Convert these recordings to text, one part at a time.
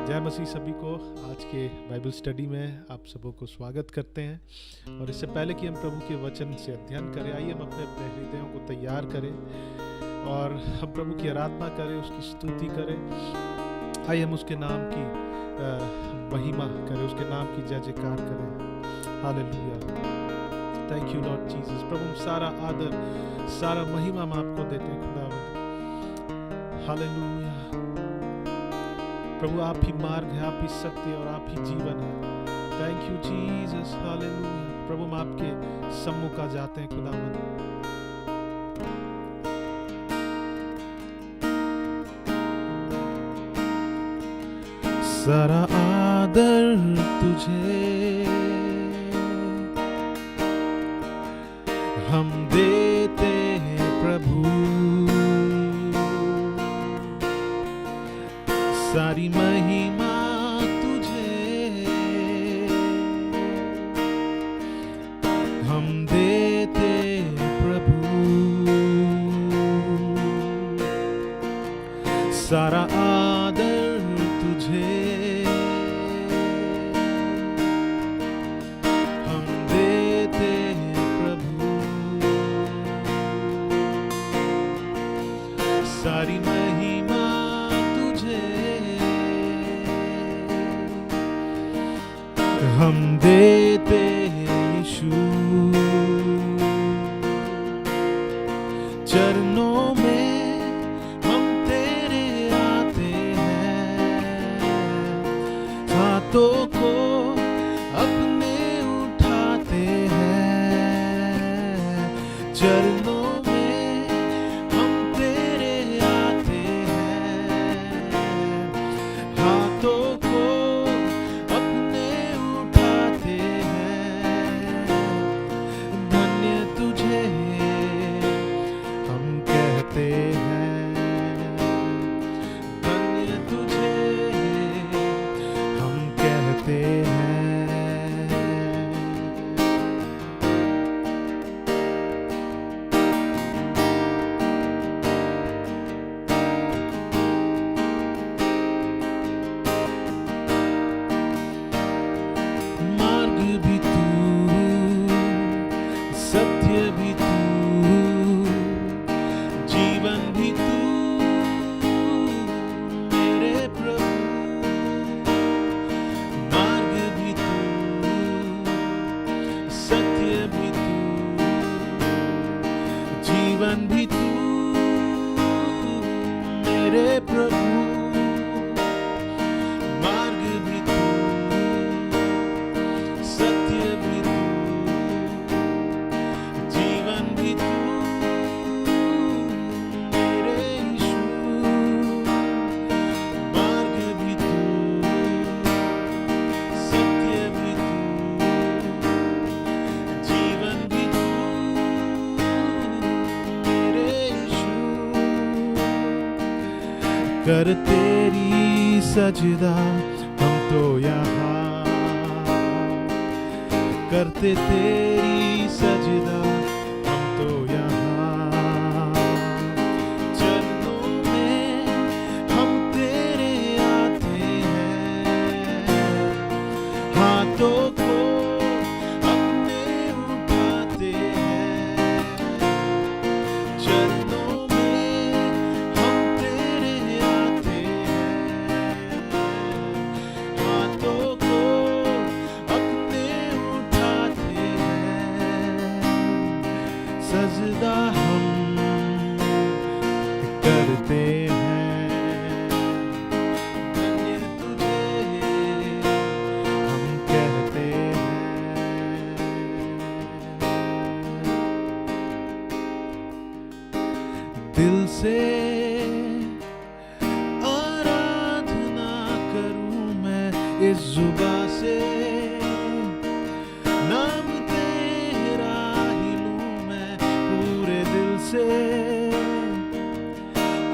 जय मसीह सभी को। आज के बाइबल स्टडी में आप सबों को स्वागत करते हैं। और इससे पहले कि हम प्रभु के वचन से अध्ययन करें, आइए हम अपने अपने हृदयों को तैयार करें और हम प्रभु की आराधना करें, उसकी स्तुति करें। आइए हम उसके नाम की महिमा करें, उसके नाम की जय जयकार करें। Hallelujah, thank you lord Jesus. प्रभु हम सारा आदर, सारा महिमा हम आपको देते हैं खुदावंद। हालेलुया प्रभु, आप ही मार्ग है, आप ही सत्य और आप ही जीवन है। Thank you Jesus, hallelujah. प्रभु हम आपके सम्मुख आ जाते हैं खुदावंद। सारा आदर तुझे हम देते हैं प्रभु, सारी महिमा तुझे हम देते प्रभु, सारा आदर तुझे हम देते प्रभु, सारी महिमा हम देते यीशु। चरणों में हम तेरे आते हैं, हाथों को अपने उठाते हैं। चरणों में हम तेरे आते हैं, हाथों को कर तेरी सजदा हम तो यहाँ, करते तेरी सजदा हम तो यहाँ। चरणों में हम तेरे आते हैं, हाथों को अपने उठाते हैं। चरणों सजदा हम करते हैं, धन्य तुझे हम कहते हैं। दिल से आराधना करूं मैं इस जुबां से,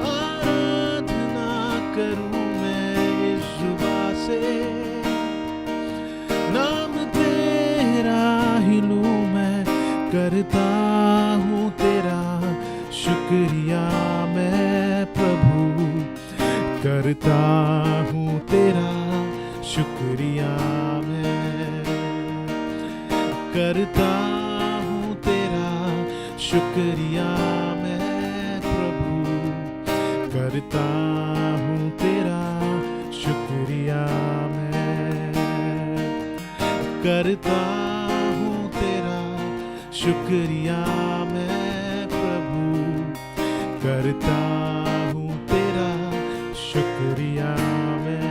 आराधना करूं मैं इस जुबां से, नाम तेरा ही लूं मैं। करता हूँ तेरा शुक्रिया मैं प्रभु, कर करता हूँ तेरा शुक्रिया मैं, करता हूँ तेरा शुक्रिया मैं प्रभु, करता हूँ तेरा शुक्रिया मैं, करता हूँ तेरा शुक्रिया मैं प्रभु, करता हूँ तेरा शुक्रिया मैं।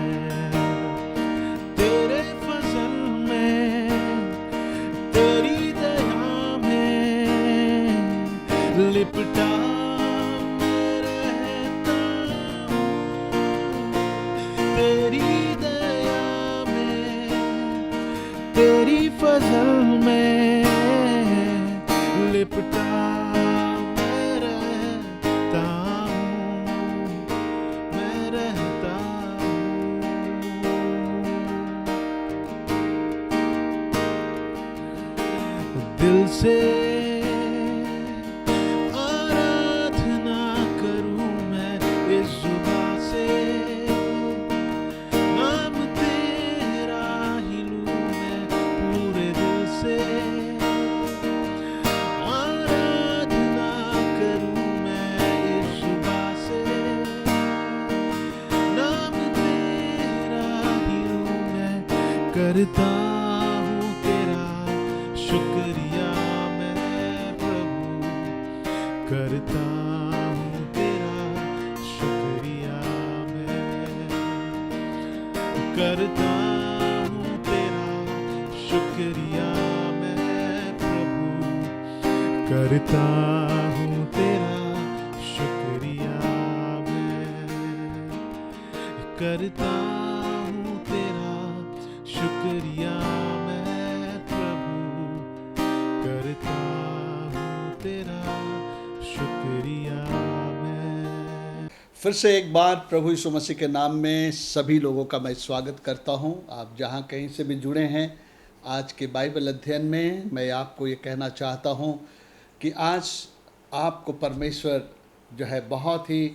तेरे फजल में, तेरी दया में लिपटा मैं रहता हूँ, तेरी दया में, तेरी फजल में लिपटा मैं रहता हूँ, मैं रहता हूँ। दिल से आराधना करूँ मैं इस जुबां से, नाम तेरा ही लूँ मैं पूरे दिल से, आराधना करूँ मैं इस जुबां से, नाम तेरा ही लूँ मैं, करता हूँ तेरा शुक्रिया मैं प्रभु, करता हूँ तेरा शुक्रिया मैं, करता हूँ तेरा शुक्रिया मैं प्रभु, करता हूँ तेरा शुक्रिया मैं, करता हूँ तेरा शुक्रिया मैं प्रभु, करता हूँ तेरा शुक्रिया मैं। फिर से एक बार प्रभु यीशु मसीह के नाम में सभी लोगों का मैं स्वागत करता हूं। आप जहां कहीं से भी जुड़े हैं आज के बाइबल अध्ययन में, मैं आपको ये कहना चाहता हूं कि आज आपको परमेश्वर जो है बहुत ही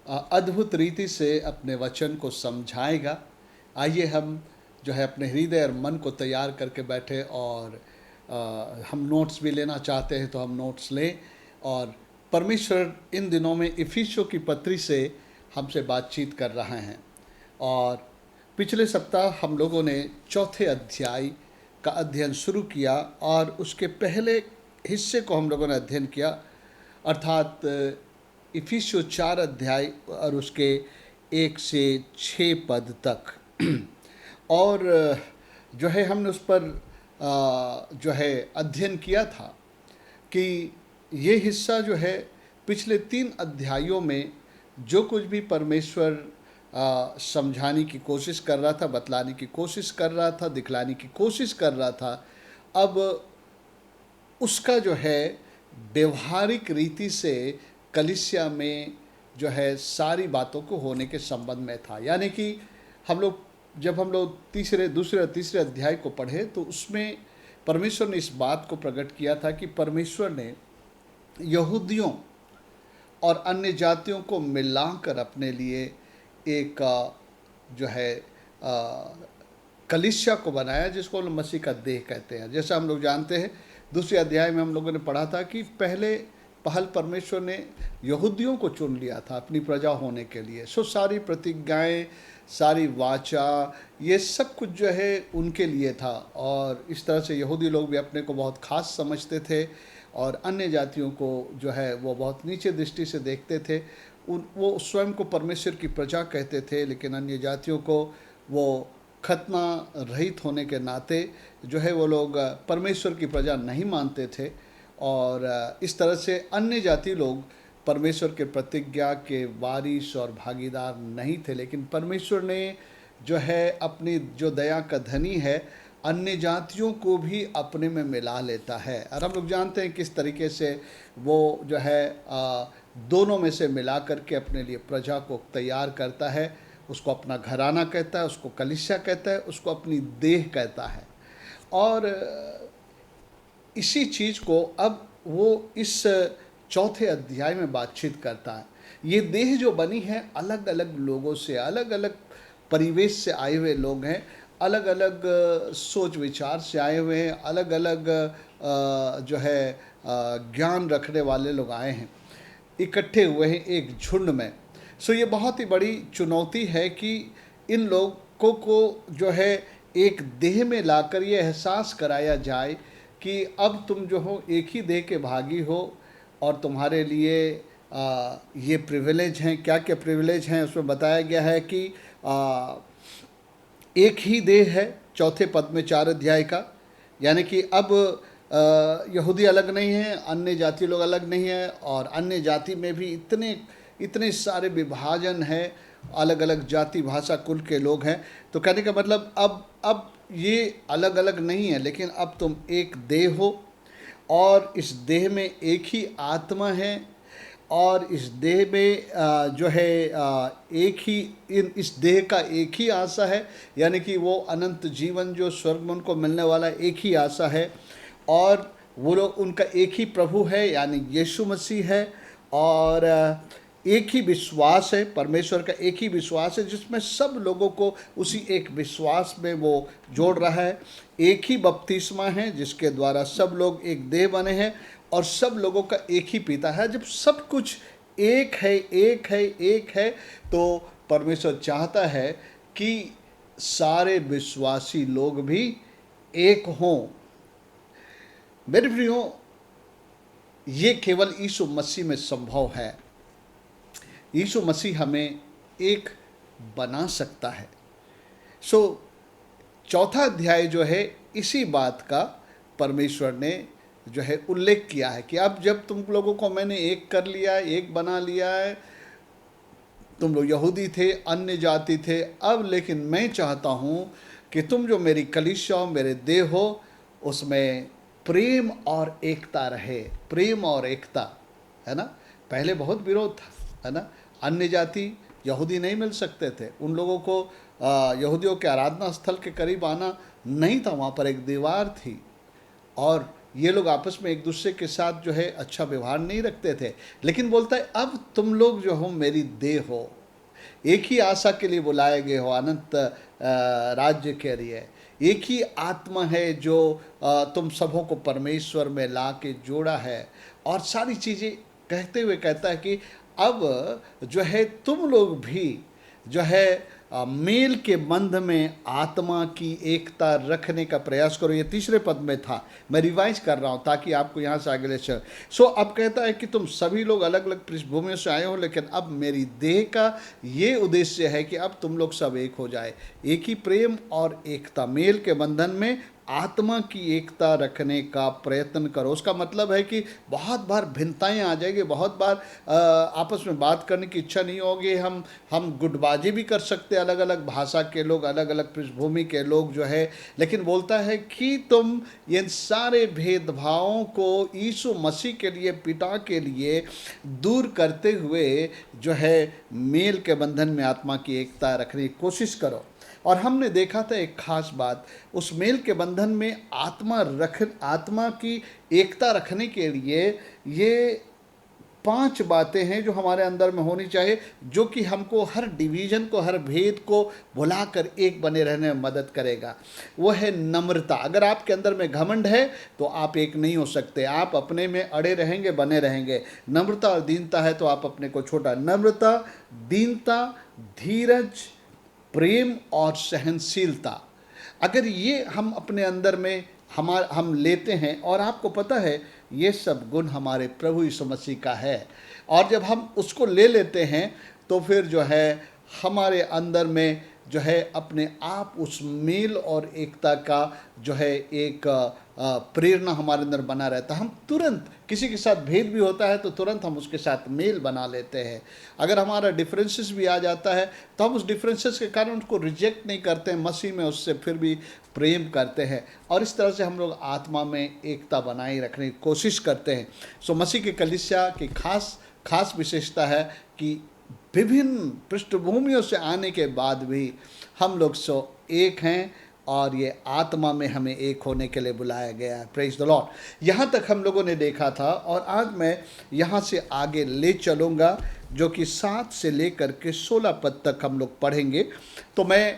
अद्भुत रीति से अपने वचन को समझाएगा। आइए हम जो है अपने हृदय और मन को तैयार करके बैठे, और हम नोट्स भी लेना चाहते हैं तो हम नोट्स लें। और परमेश्वर इन दिनों में इफिसियों की पत्री से हमसे बातचीत कर रहे हैं, और पिछले सप्ताह हम लोगों ने चौथे अध्याय का अध्ययन शुरू किया, और उसके पहले हिस्से को हम लोगों ने अध्ययन किया, अर्थात इफिसियों 4 अध्याय और उसके 1 से 6 पद तक। और जो है हमने उस पर जो है अध्ययन किया था कि ये हिस्सा जो है पिछले 3 अध्यायों में जो कुछ भी परमेश्वर समझाने की कोशिश कर रहा था, बतलाने की कोशिश कर रहा था, दिखलाने की कोशिश कर रहा था, अब उसका जो है व्यवहारिक रीति से कलीसिया में जो है सारी बातों को होने के संबंध में था। यानी कि जब हम लोग दूसरे और तीसरे अध्याय को पढ़े तो उसमें परमेश्वर ने इस बात को प्रकट किया था कि परमेश्वर ने यहूदियों और अन्य जातियों को मिलाकर अपने लिए एक जो है कलीसिया को बनाया, जिसको हम मसीह का देह कहते हैं। जैसा हम लोग जानते हैं, दूसरे अध्याय में हम लोगों ने पढ़ा था कि पहल परमेश्वर ने यहूदियों को चुन लिया था अपनी प्रजा होने के लिए। सो सारी प्रतिज्ञाएं, सारी वाचा, ये सब कुछ जो है उनके लिए था, और इस तरह से यहूदी लोग भी अपने को बहुत खास समझते थे, और अन्य जातियों को जो है वो बहुत नीचे दृष्टि से देखते थे। वो स्वयं को परमेश्वर की प्रजा कहते थे, लेकिन अन्य जातियों को वो खतना रहित होने के नाते जो है वो लोग परमेश्वर की प्रजा नहीं मानते थे, और इस तरह से अन्य जाति लोग परमेश्वर के प्रतिज्ञा के वारिस और भागीदार नहीं थे। लेकिन परमेश्वर ने जो है अपनी जो दया का धनी है, अन्य जातियों को भी अपने में मिला लेता है। और हम लोग जानते हैं किस तरीके से वो जो है दोनों में से मिला करके अपने लिए प्रजा को तैयार करता है। उसको अपना घराना कहता है, उसको कलीसिया कहता है, उसको अपनी देह कहता है। और इसी चीज़ को अब वो इस चौथे अध्याय में बातचीत करता है। ये देह जो बनी है अलग अलग लोगों से, अलग अलग परिवेश से आए हुए लोग हैं, अलग अलग सोच विचार से आए हुए हैं, अलग अलग जो है ज्ञान रखने वाले लोग आए हैं, इकट्ठे हुए हैं एक झुंड में। सो ये बहुत ही बड़ी चुनौती है कि इन लोगों को जो है एक देह में लाकर ये एहसास कराया जाए कि अब तुम जो हो एक ही देह के भागी हो और तुम्हारे लिए ये प्रिविलेज हैं। क्या क्या प्रिविलेज हैं उसमें बताया गया है कि एक ही देह है, चौथे पद में 4 अध्याय का, यानी कि अब यहूदी अलग नहीं है, अन्य जाति लोग अलग नहीं है, और अन्य जाति में भी इतने सारे विभाजन है, अलग अलग जाति भाषा कुल के लोग हैं। तो कहने का मतलब अब ये अलग अलग नहीं है, लेकिन अब तुम एक देह हो और इस देह में एक ही आत्मा है, और इस देह में जो है एक ही इस देह का एक ही आशा है, यानी कि वो अनंत जीवन जो स्वर्ग में उनको मिलने वाला एक ही आशा है, और वो लोग उनका एक ही प्रभु है यानी यीशु मसीह है, और एक ही विश्वास है, परमेश्वर का एक ही विश्वास है जिसमें सब लोगों को उसी एक विश्वास में वो जोड़ रहा है। एक ही बपतिस्मा है जिसके द्वारा सब लोग एक देह बने हैं, और सब लोगों का एक ही पिता है। जब सब कुछ एक है, एक है, एक है, तो परमेश्वर चाहता है कि सारे विश्वासी लोग भी एक हों। मेरे प्रियो, ये केवल यीशु मसीह में संभव है। यीशु मसीह हमें एक बना सकता है। सो चौथा अध्याय जो है इसी बात का परमेश्वर ने जो है उल्लेख किया है कि अब जब तुम लोगों को मैंने एक कर लिया है, एक बना लिया है, तुम लोग यहूदी थे, अन्य जाति थे, अब लेकिन मैं चाहता हूँ कि तुम जो मेरी कलीसिया हो, मेरे देह हो, उसमें प्रेम और एकता रहे। प्रेम और एकता, है ना। पहले बहुत विरोध था, है ना। अन्य जाति यहूदी नहीं मिल सकते थे, उन लोगों को यहूदियों के आराधना स्थल के करीब आना नहीं था, वहाँ पर एक दीवार थी, और ये लोग आपस में एक दूसरे के साथ जो है अच्छा व्यवहार नहीं रखते थे। लेकिन बोलता है अब तुम लोग जो हो मेरी देह हो, एक ही आशा के लिए बुलाए गए हो, अनंत राज्य के लिए। एक ही आत्मा है जो तुम सबों को परमेश्वर में ला के जोड़ा है, और सारी चीज़ें कहते हुए कहता है कि अब जो है तुम लोग भी जो है मेल के बंध में आत्मा की एकता रखने का प्रयास करो। ये तीसरे पद में था, मैं रिवाइज कर रहा हूँ ताकि आपको यहाँ से आगे ले चल। सो अब कहता है कि तुम सभी लोग अलग अलग पृष्ठभूमियों से आए हो, लेकिन अब मेरी देह का ये उद्देश्य है कि अब तुम लोग सब एक हो जाए। एक ही प्रेम और एकता, मेल के बंधन में आत्मा की एकता रखने का प्रयत्न करो। उसका मतलब है कि बहुत बार भिन्नताएं आ जाएगी, बहुत बार आपस में बात करने की इच्छा नहीं होगी, हम गुटबाजी भी कर सकते हैं, अलग अलग भाषा के लोग, अलग अलग पृष्ठभूमि के लोग जो है। लेकिन बोलता है कि तुम इन सारे भेदभावों को यीशु मसीह के लिए, पिता के लिए दूर करते हुए जो है मेल के बंधन में आत्मा की एकता रखने की कोशिश करो। और हमने देखा था एक खास बात, उस मेल के बंधन में आत्मा की एकता रखने के लिए ये 5 बातें हैं जो हमारे अंदर में होनी चाहिए, जो कि हमको हर डिवीज़न को, हर भेद को भुलाकर एक बने रहने में मदद करेगा। वो है नम्रता। अगर आपके अंदर में घमंड है तो आप एक नहीं हो सकते, आप अपने में अड़े रहेंगे, बने रहेंगे। नम्रता और दीनता है तो आप अपने को छोटा। नम्रता, दीनता, धीरज, प्रेम और सहनशीलता, अगर ये हम अपने अंदर में हम लेते हैं, और आपको पता है ये सब गुण हमारे प्रभु यीशु मसीह का है, और जब हम उसको ले लेते हैं तो फिर जो है हमारे अंदर में जो है अपने आप उस मेल और एकता का जो है एक प्रेरणा हमारे अंदर बना रहता है। हम तुरंत किसी के साथ भेद भी होता है तो तुरंत हम उसके साथ मेल बना लेते हैं। अगर हमारा डिफरेंसेस भी आ जाता है तो हम उस डिफरेंसेस के कारण उसको रिजेक्ट नहीं करते हैं, मसीह में उससे फिर भी प्रेम करते हैं, और इस तरह से हम लोग आत्मा में एकता बनाए रखने की कोशिश करते हैं। सो मसीह की कलीसिया की खास विशेषता है कि विभिन्न पृष्ठभूमियों से आने के बाद भी हम लोग सो एक हैं, और ये आत्मा में हमें एक होने के लिए बुलाया गया है। Praise the Lord. यहाँ तक हम लोगों ने देखा था और आज मैं यहाँ से आगे ले चलूँगा, जो कि 7 से लेकर के 16 पद तक हम लोग पढ़ेंगे। तो मैं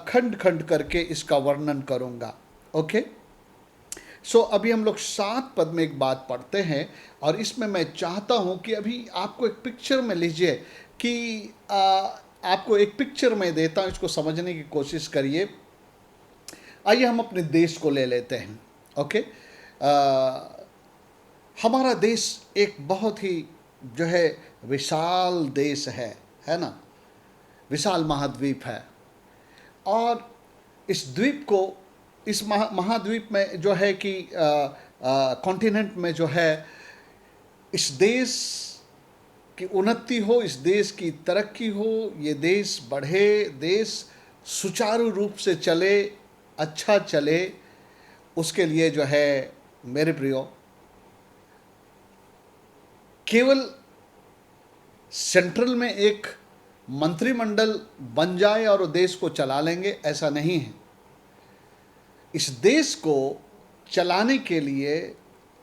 खंड खंड करके इसका वर्णन करूँगा। ओके, सो अभी हम लोग 7 पद में एक बात पढ़ते हैं और इसमें मैं चाहता हूँ कि अभी आपको एक पिक्चर में लीजिए कि आपको एक पिक्चर में देता हूँ, इसको समझने की कोशिश करिए। आइए हम अपने देश को ले लेते हैं। ओके, हमारा देश एक बहुत ही जो है विशाल देश है ना, विशाल महाद्वीप है। और इस द्वीप को, इस महाद्वीप में जो है कि कॉन्टिनेंट में जो है, इस देश की उन्नति हो, इस देश की तरक्की हो, ये देश बढ़े, देश सुचारू रूप से चले, अच्छा चले, उसके लिए जो है मेरे प्रियो, केवल सेंट्रल में एक मंत्रिमंडल बन जाए और वो देश को चला लेंगे, ऐसा नहीं है। इस देश को चलाने के लिए,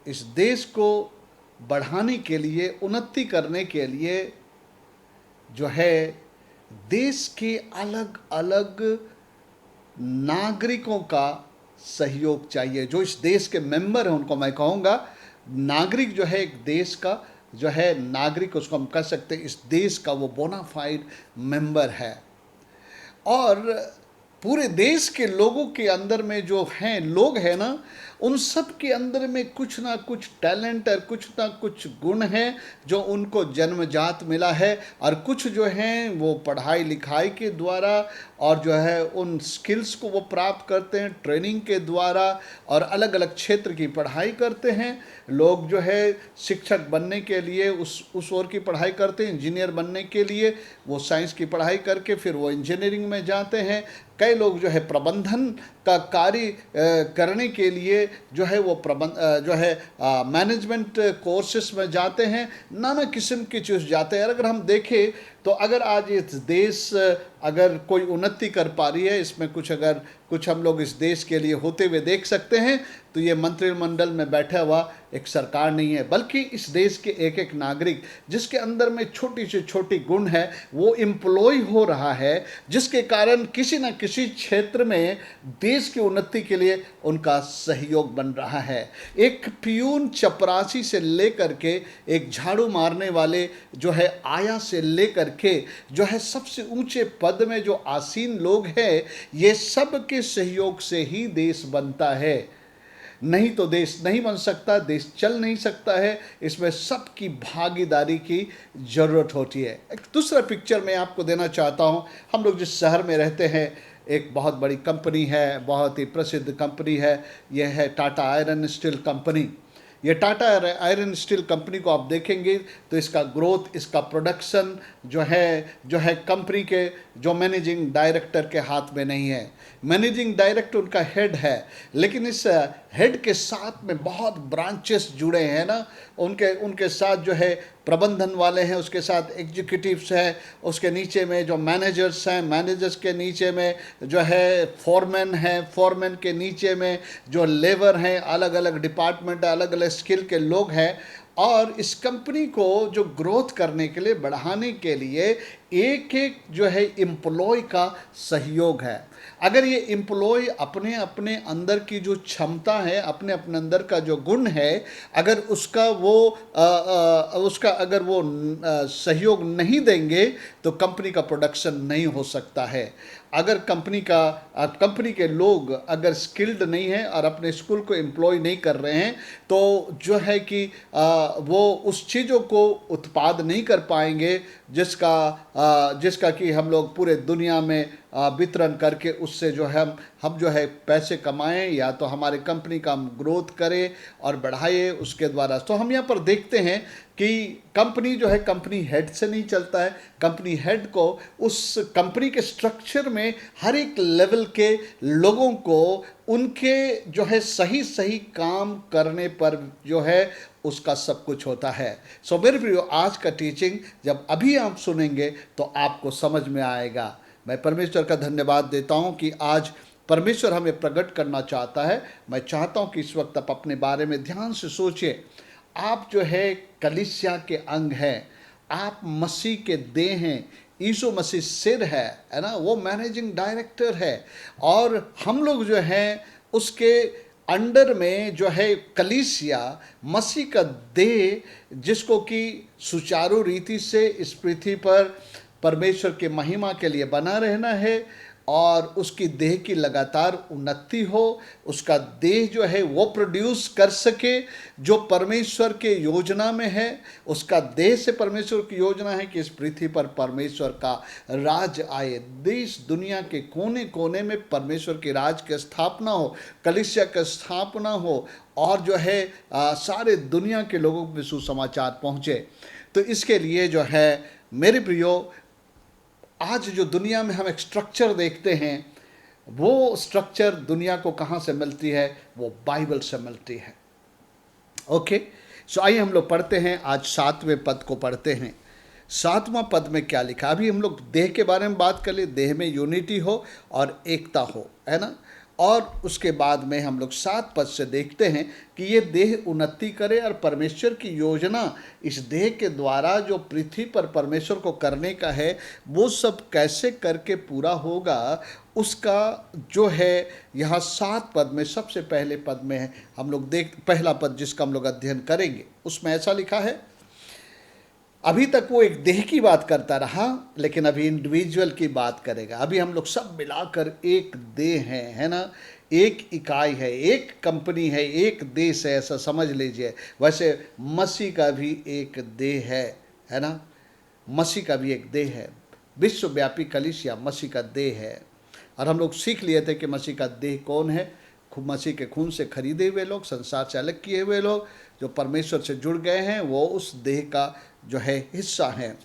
इस देश को बढ़ाने के लिए, उन्नति करने के लिए जो है देश के अलग अलग नागरिकों का सहयोग चाहिए। जो इस देश के मेंबर हैं उनको मैं कहूँगा नागरिक जो है, एक देश का जो है नागरिक, उसको हम कह सकते हैं इस देश का वो बोनाफाइड मेंबर है। और पूरे देश के लोगों के अंदर में जो हैं लोग हैं ना, उन सब के अंदर में कुछ ना कुछ टैलेंट और कुछ ना कुछ गुण है जो उनको जन्मजात मिला है, और कुछ जो हैं वो पढ़ाई लिखाई के द्वारा और जो है उन स्किल्स को वो प्राप्त करते हैं ट्रेनिंग के द्वारा, और अलग अलग क्षेत्र की पढ़ाई करते हैं। लोग जो है शिक्षक बनने के लिए उस ओर की पढ़ाई करते हैं, इंजीनियर बनने के लिए वो साइंस की पढ़ाई करके फिर वो इंजीनियरिंग में जाते हैं। कई लोग जो है प्रबंधन का कार्य करने के लिए जो है वो मैनेजमेंट कोर्सेस में जाते हैं, नाना किस्म की चीज़ जाते हैं। अगर हम देखें तो अगर आज ये देश अगर कोई उन्नति कर पा रही है, इसमें कुछ हम लोग इस देश के लिए होते हुए देख सकते हैं, तो ये मंत्रिमंडल में बैठा हुआ एक सरकार नहीं है, बल्कि इस देश के एक एक नागरिक जिसके अंदर में छोटी से छोटी गुण है, वो एम्प्लॉय हो रहा है, जिसके कारण किसी न किसी क्षेत्र में देश की उन्नति के लिए उनका सहयोग बन रहा है। एक पियून चपरासी से लेकर के एक झाड़ू मारने वाले जो है आया से लेकर के जो है सबसे ऊंचे पद में जो आसीन लोग हैं, ये सब के सहयोग से ही देश बनता है। नहीं तो देश नहीं बन सकता, देश चल नहीं सकता है। इसमें सबकी भागीदारी की ज़रूरत होती है। एक दूसरा पिक्चर मैं आपको देना चाहता हूँ। हम लोग जिस शहर में रहते हैं, एक बहुत बड़ी कंपनी है, बहुत ही प्रसिद्ध कंपनी है, यह है टाटा आयरन स्टील कंपनी। ये टाटा आयरन स्टील कंपनी को आप देखेंगे तो इसका ग्रोथ, इसका प्रोडक्शन जो है कंपनी के जो मैनेजिंग डायरेक्टर के हाथ में नहीं है। मैनेजिंग डायरेक्टर उनका हेड है, लेकिन इस हेड के साथ में बहुत ब्रांचेस जुड़े हैं ना, उनके साथ जो है प्रबंधन वाले हैं, उसके साथ एग्जीक्यूटिव्स हैं, उसके नीचे में जो मैनेजर्स हैं, मैनेजर्स के नीचे में जो है फोरमैन हैं, फोरमैन के नीचे में जो लेबर हैं, अलग अलग डिपार्टमेंट, अलग अलग स्किल के लोग हैं। और इस कंपनी को जो ग्रोथ करने के लिए, बढ़ाने के लिए एक एक जो है एम्प्लॉय का सहयोग है। अगर ये एम्प्लॉय अपने अपने अंदर की जो क्षमता है, अपने अपने अंदर का जो गुण है, अगर उसका अगर वो सहयोग नहीं देंगे तो कंपनी का प्रोडक्शन नहीं हो सकता है। अगर कंपनी के लोग अगर स्किल्ड नहीं हैं और अपने स्कूल को एम्प्लॉय नहीं कर रहे हैं, तो जो है कि वो उस चीज़ों को उत्पाद नहीं कर पाएंगे जिसका कि हम लोग पूरे दुनिया में वितरण करके उससे जो है हम जो है पैसे कमाएं, या तो हमारे कंपनी का हम ग्रोथ करें और बढ़ाए उसके द्वारा। तो हम यहाँ पर देखते हैं कि कंपनी जो है कंपनी हेड से नहीं चलता है। कंपनी हेड को उस कंपनी के स्ट्रक्चर में हर एक लेवल के लोगों को उनके जो है सही सही काम करने पर जो है उसका सब कुछ होता है। सो मेरे प्रियो, आज का टीचिंग जब अभी आप सुनेंगे तो आपको समझ में आएगा। मैं परमेश्वर का धन्यवाद देता हूं कि आज परमेश्वर हमें प्रकट करना चाहता है। मैं चाहता हूँ कि इस वक्त आप अपने बारे में ध्यान से सोचिए। आप जो है कलीसिया के अंग हैं, आप मसीह के देह हैं, यीशु मसीह सिर है ना, वो मैनेजिंग डायरेक्टर है, और हम लोग जो हैं उसके अंडर में जो है कलीसिया मसीह का देह, जिसको कि सुचारू रीति से इस पृथ्वी पर परमेश्वर के महिमा के लिए बना रहना है, और उसकी देह की लगातार उन्नति हो, उसका देह जो है वो प्रोड्यूस कर सके जो परमेश्वर के योजना में है। उसका देह से परमेश्वर की योजना है कि इस पृथ्वी पर परमेश्वर का राज आए, देश दुनिया के कोने कोने में परमेश्वर के राज की स्थापना हो, कलीसिया की स्थापना हो, और जो है सारे दुनिया के लोगों को सुसमाचार पहुँचे। तो इसके लिए जो है मेरे प्रियो, आज जो दुनिया में हम एक स्ट्रक्चर देखते हैं, वो स्ट्रक्चर दुनिया को कहाँ से मिलती है? वो बाइबल से मिलती है। ओके, सो आइए हम लोग पढ़ते हैं। आज 7वें पद को पढ़ते हैं। 7वां पद में क्या लिखा? अभी हम लोग देह के बारे में बात कर ले, देह में यूनिटी हो और एकता हो, है ना। और उसके बाद में हम लोग 7 पद से देखते हैं कि ये देह उन्नति करे, और परमेश्वर की योजना इस देह के द्वारा जो पृथ्वी पर परमेश्वर को करने का है, वो सब कैसे करके पूरा होगा, उसका जो है यहाँ 7 पद में सबसे पहले पद में है हम लोग पहला पद जिसका हम लोग अध्ययन करेंगे, उसमें ऐसा लिखा है। अभी तक वो एक देह की बात करता रहा, लेकिन अभी इंडिविजुअल की बात करेगा। अभी हम लोग सब मिलाकर एक देह है ना, एक इकाई है, एक कंपनी है, एक देश है, ऐसा समझ लीजिए। वैसे मसीह का भी एक देह है ना, मसीह का भी एक देह है। विश्वव्यापी कलीसिया मसीह का देह है। और हम लोग सीख लिए थे कि मसीह का देह कौन है? मसीह के खून से खरीदे हुए लोग, संसार से अलग किए हुए लोग, जो परमेश्वर से जुड़ गए हैं, वो उस देह का जो है हिस्सा है।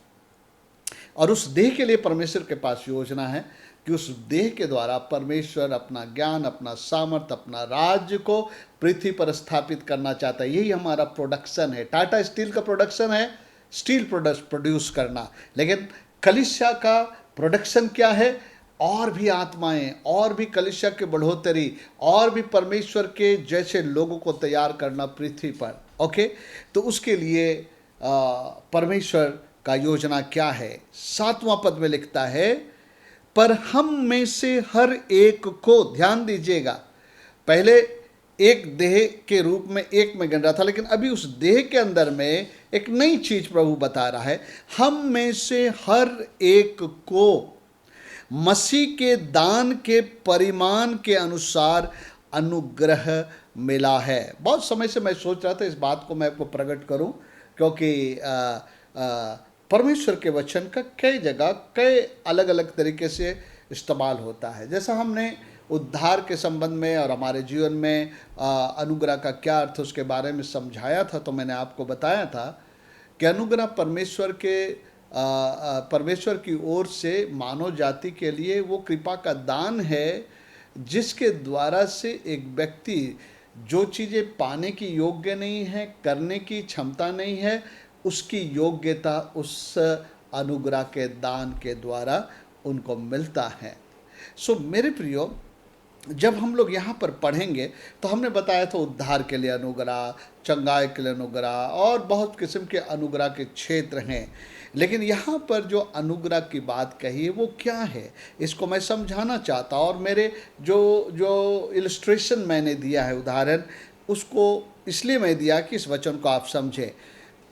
और उस देह के लिए परमेश्वर के पास योजना है कि उस देह के द्वारा परमेश्वर अपना ज्ञान, अपना सामर्थ्य, अपना राज्य को पृथ्वी पर स्थापित करना चाहता है। यही हमारा प्रोडक्शन है। टाटा स्टील का प्रोडक्शन है स्टील प्रोडक्ट प्रोड्यूस करना, लेकिन कलीसिया का प्रोडक्शन क्या है? और भी आत्माएं, और भी कलीसिया की बढ़ोतरी, और भी परमेश्वर के जैसे लोगों को तैयार करना पृथ्वी पर। ओके, तो उसके लिए परमेश्वर का योजना क्या है? 7वां पद में लिखता है, पर हम में से हर एक को, ध्यान दीजिएगा, पहले एक देह के रूप में एक में गिन रहा था, लेकिन अभी उस देह के अंदर में एक नई चीज प्रभु बता रहा है। हम में से हर एक को मसीह के दान के परिमाण के अनुसार अनुग्रह मिला है। बहुत समय से मैं सोच रहा था इस बात को मैं आपको प्रकट करूं, क्योंकि परमेश्वर के वचन का कई जगह कई अलग अलग तरीके से इस्तेमाल होता है। जैसा हमने उद्धार के संबंध में और हमारे जीवन में अनुग्रह का क्या अर्थ उसके बारे में समझाया था, तो मैंने आपको बताया था कि अनुग्रह परमेश्वर की ओर से मानव जाति के लिए वो कृपा का दान है, जिसके द्वारा से एक व्यक्ति जो चीज़ें पाने की योग्य नहीं है, करने की क्षमता नहीं है, उसकी योग्यता उस अनुग्रह के दान के द्वारा उनको मिलता है। सो मेरे प्रियो, जब हम लोग यहाँ पर पढ़ेंगे तो हमने बताया था उद्धार के लिए अनुग्रह, चंगाई के लिए अनुग्रह, और बहुत किस्म के अनुग्रह के क्षेत्र हैं। लेकिन यहाँ पर जो अनुग्रह की बात कही है वो क्या है, इसको मैं समझाना चाहता हूँ। और मेरे जो इलस्ट्रेशन मैंने दिया है, उदाहरण, उसको इसलिए मैं दिया कि इस वचन को आप समझें।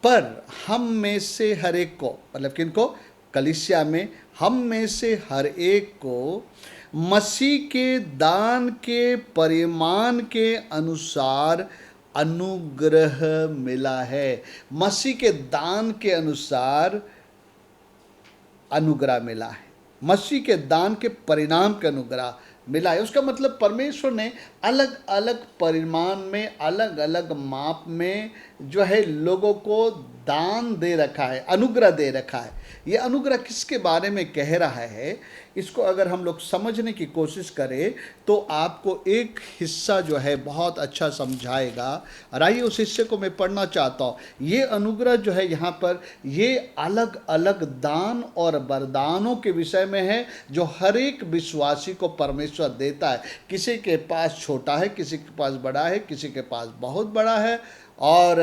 पर हम में से हर एक को, मतलब किनको? कलीसिया में हम में से हर एक को मसीह के दान के परिमाण के अनुसार अनुग्रह मिला है। मसीह के दान के अनुसार अनुग्रह मिला है, मसीह के दान के परिणाम के अनुग्रह मिला है। उसका मतलब परमेश्वर ने अलग अलग परिमाण में, अलग अलग माप में जो है लोगों को दान दे रखा है, अनुग्रह दे रखा है। ये अनुग्रह किसके बारे में कह रहा है, इसको अगर हम लोग समझने की कोशिश करें तो आपको एक हिस्सा जो है बहुत अच्छा समझाएगा। और आइए उस हिस्से को मैं पढ़ना चाहता हूँ। ये अनुग्रह जो है यहाँ पर, ये अलग अलग दान और वरदानों के विषय में है जो हर एक विश्वासी को परमेश्वर देता है। किसी के पास छोटा है, किसी के पास बड़ा है, किसी के पास बहुत बड़ा है, और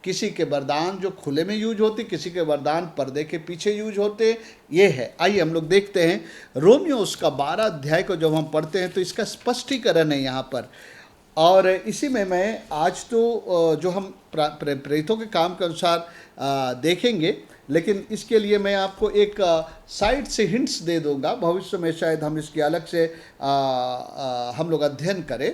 किसी के वरदान जो खुले में यूज होते, किसी के वरदान पर्दे के पीछे यूज होते। ये है, आइए हम लोग देखते हैं रोमियो उसका 12 अध्याय को जब हम पढ़ते हैं तो इसका स्पष्टीकरण है यहाँ पर। और इसी में मैं आज तो जो हम प्रेरितों के काम के अनुसार देखेंगे, लेकिन इसके लिए मैं आपको एक साइड से हिंट्स दे दूंगा। भविष्य में शायद हम इसकी अलग से हम लोग अध्ययन करें।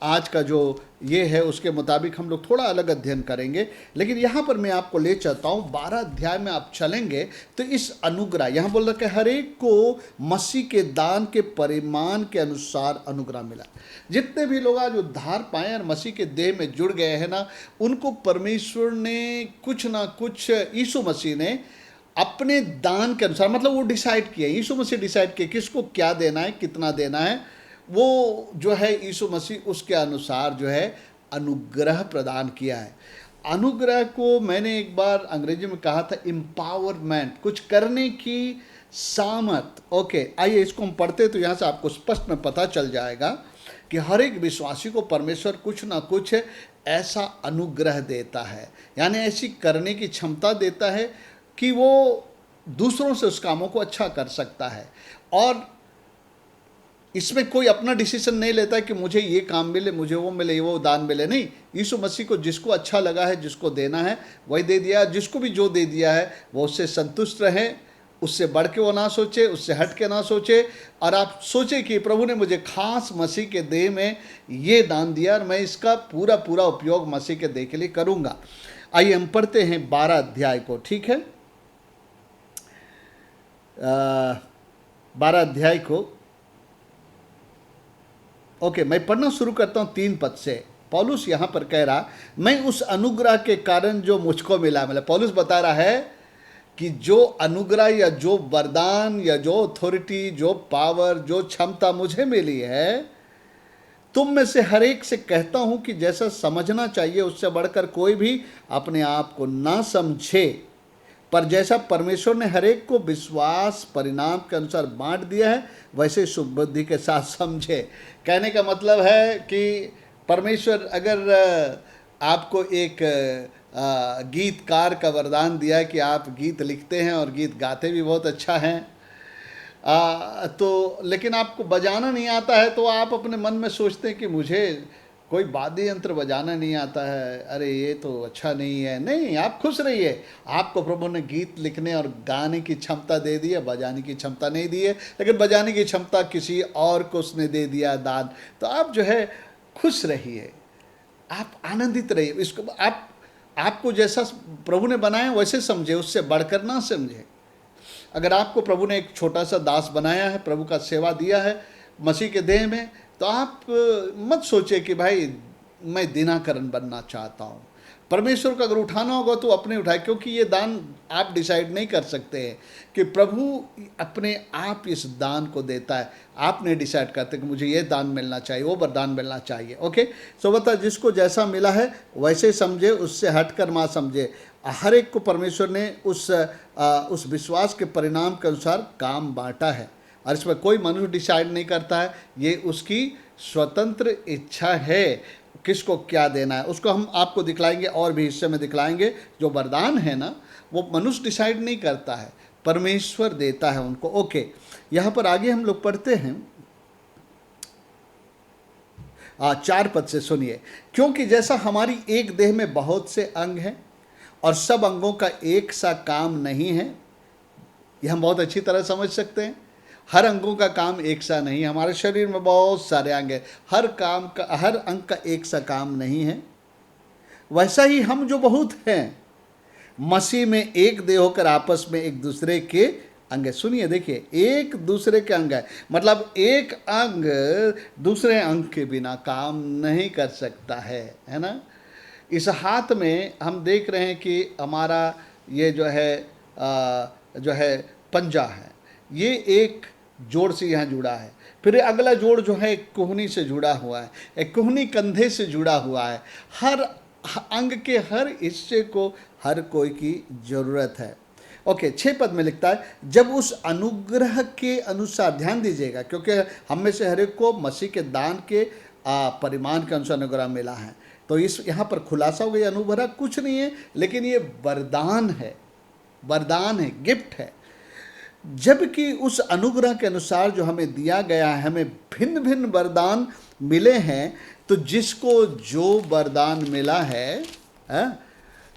आज का जो ये है उसके मुताबिक हम लोग थोड़ा अलग अध्ययन करेंगे, लेकिन यहाँ पर मैं आपको ले चलता हूँ 12 अध्याय में आप चलेंगे तो इस अनुग्रह, यहाँ बोल रहा है हर एक को मसीह के दान के परिमाण के अनुसार अनुग्रह मिला। जितने भी लोग आज उद्धार पाए और मसीह के देह में जुड़ गए हैं ना, उनको परमेश्वर ने कुछ ना कुछ, यीशु मसीह ने अपने दान के अनुसार, मतलब वो डिसाइड किया, यीशु मसीह डिसाइड किया किसको क्या देना है, कितना देना है। वो जो है यीशु मसीह उसके अनुसार जो है अनुग्रह प्रदान किया है। अनुग्रह को मैंने एक बार अंग्रेजी में कहा था एम्पावरमेंट, कुछ करने की सामर्थ। ओके, आइए इसको हम पढ़ते तो यहाँ से आपको स्पष्ट में पता चल जाएगा कि हर एक विश्वासी को परमेश्वर कुछ ना कुछ ऐसा अनुग्रह देता है, यानी ऐसी करने की क्षमता देता है कि वो दूसरों से उस कामों को अच्छा कर सकता है। और इसमें कोई अपना डिसीजन नहीं लेता है कि मुझे ये काम मिले, मुझे वो मिले, वो दान मिले। नहीं, यीशु मसीह को जिसको अच्छा लगा है, जिसको देना है वही दे दिया। जिसको भी जो दे दिया है वो उससे संतुष्ट रहे, उससे बढ़ के वो ना सोचे, उससे हट के ना सोचे। और आप सोचे कि प्रभु ने मुझे खास मसीह के देह में ये दान दिया और मैं इसका पूरा पूरा उपयोग मसीह के देह के लिए करूँगा। आइए हम पढ़ते हैं 12 अध्याय को, ठीक है। 12 अध्याय को ओके, मैं पढ़ना शुरू करता हूँ 3 पद से। पौलुस यहाँ पर कह रहा, मैं उस अनुग्रह के कारण जो मुझको मिला, मतलब पौलुस बता रहा है कि जो अनुग्रह या जो वरदान या जो अथॉरिटी, जो पावर, जो क्षमता मुझे मिली है, तुम में से हर एक से कहता हूँ कि जैसा समझना चाहिए उससे बढ़कर कोई भी अपने आप को ना समझे, पर जैसा परमेश्वर ने हर एक को विश्वास परिणाम के अनुसार बांट दिया है वैसे शुभ बुद्धि के साथ समझे। कहने का मतलब है कि परमेश्वर अगर आपको एक गीतकार का वरदान दिया है कि आप गीत लिखते हैं और गीत गाते भी बहुत अच्छा हैं, तो लेकिन आपको बजाना नहीं आता है, तो आप अपने मन में सोचते हैं कि मुझे कोई वाद्य यंत्र बजाना नहीं आता है, अरे ये तो अच्छा नहीं है। नहीं, आप खुश रहिए, आपको प्रभु ने गीत लिखने और गाने की क्षमता दे दी है, बजाने की क्षमता नहीं दी है, लेकिन बजाने की क्षमता किसी और को उसने दे दिया दान। तो आप जो है खुश रहिए, आप आनंदित रहिए। इसको आपको जैसा प्रभु ने बनाया वैसे समझे, उससे बढ़कर ना समझे। अगर आपको प्रभु ने एक छोटा सा दास बनाया है, प्रभु का सेवा दिया है मसीह के देह में, तो आप मत सोचे कि भाई मैं दिनाकरण बनना चाहता हूँ। परमेश्वर को अगर उठाना होगा तो अपने उठाए, क्योंकि ये दान आप डिसाइड नहीं कर सकते हैं कि प्रभु अपने आप इस दान को देता है। आप नहीं डिसाइड करते कि मुझे ये दान मिलना चाहिए, वो वरदान मिलना चाहिए। ओके, सो बता, जिसको जैसा मिला है वैसे समझे, उससे हटकर मत समझे। हर एक को परमेश्वर ने उस विश्वास के परिणाम के अनुसार काम बांटा है, और इसमें कोई मनुष्य डिसाइड नहीं करता है, ये उसकी स्वतंत्र इच्छा है किसको क्या देना है। उसको हम आपको दिखलाएंगे और भी हिस्से में दिखलाएंगे। जो वरदान है ना, वो मनुष्य डिसाइड नहीं करता है, परमेश्वर देता है उनको। ओके, यहाँ पर आगे हम लोग पढ़ते हैं 4 पद से, सुनिए। क्योंकि जैसा हमारी एक देह में बहुत से अंग हैं और सब अंगों का एक सा काम नहीं है, यह हम बहुत अच्छी तरह समझ सकते हैं। हर अंगों का काम एक सा नहीं है। हमारे शरीर में बहुत सारे अंग हैं, हर अंग का एक सा काम नहीं है। वैसा ही हम जो बहुत हैं मसीह में एक देह होकर आपस में एक दूसरे के अंग है। सुनिए, देखिए, एक दूसरे के अंग है, मतलब एक अंग दूसरे अंग के बिना काम नहीं कर सकता है ना। इस हाथ में हम देख रहे हैं कि हमारा ये जो है पंजा है, ये एक जोड़ से यहाँ जुड़ा है। फिर अगला जोड़ जो है एक कोहनी से जुड़ा हुआ है, एक कोहनी कंधे से जुड़ा हुआ है। हर अंग के हर हिस्से को हर कोई की जरूरत है। ओके, 6 पद में लिखता है, जब उस अनुग्रह के अनुसार, ध्यान दीजिएगा क्योंकि हम में से हर एक को मसीह के दान के परिमाण के अनुसार अनुग्रह मिला है। तो इस यहाँ पर खुलासा हो गया, अनुग्रह कुछ नहीं है लेकिन ये वरदान है, वरदान है, गिफ्ट है। जबकि उस अनुग्रह के अनुसार जो हमें दिया गया है, हमें भिन्न भिन्न वरदान मिले हैं। तो जिसको जो वरदान मिला है,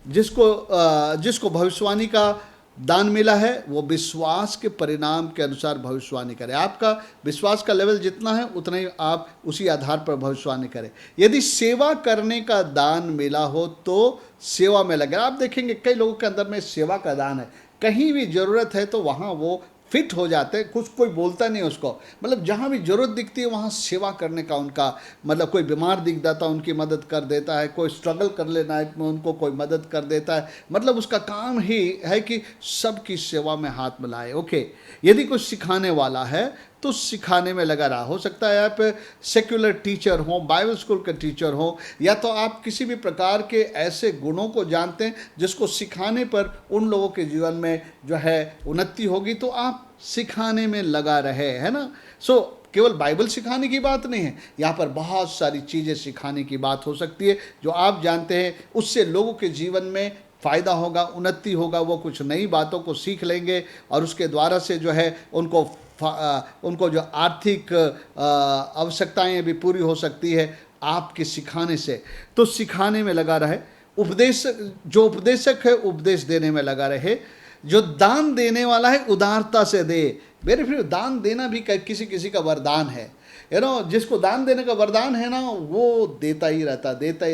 जिसको भविष्यवाणी का दान मिला है, वो विश्वास के परिणाम के अनुसार भविष्यवाणी करें। आपका विश्वास का लेवल जितना है उतना ही आप उसी आधार पर भविष्यवाणी करें। यदि सेवा करने का दान मिला हो तो सेवा में लगे। आप देखेंगे कई लोगों के अंदर में सेवा का दान है, कहीं भी ज़रूरत है तो वहाँ वो फिट हो जाते हैं, कुछ कोई बोलता नहीं उसको, मतलब जहाँ भी ज़रूरत दिखती है वहाँ सेवा करने का उनका, मतलब कोई बीमार दिख जाता है उनकी मदद कर देता है, कोई स्ट्रगल कर लेना है में उनको कोई मदद कर देता है। मतलब उसका काम ही है कि सबकी सेवा में हाथ मिलाए। ओके, यदि कोई सिखाने वाला है तो सिखाने में लगा रहा। हो सकता है आप सेक्युलर टीचर हो, बाइबल स्कूल के टीचर हो, या तो आप किसी भी प्रकार के ऐसे गुणों को जानते हैं जिसको सिखाने पर उन लोगों के जीवन में जो है उन्नति होगी, तो आप सिखाने में लगा रहे, है ना। सो केवल बाइबल सिखाने की बात नहीं है, यहाँ पर बहुत सारी चीज़ें सिखाने की बात हो सकती है जो आप जानते हैं, उससे लोगों के जीवन में फ़ायदा होगा, उन्नति होगा, वो कुछ नई बातों को सीख लेंगे और उसके द्वारा से जो है उनको जो आर्थिक आवश्यकताएं भी पूरी हो सकती है आपके सिखाने से। तो सिखाने में लगा रहे। जो उपदेशक है उपदेश देने में लगा रहे। जो दान देने वाला है उदारता से दे। मेरे फिर दान देना भी किसी किसी का वरदान है, जिसको दान देने का वरदान है ना, वो देता ही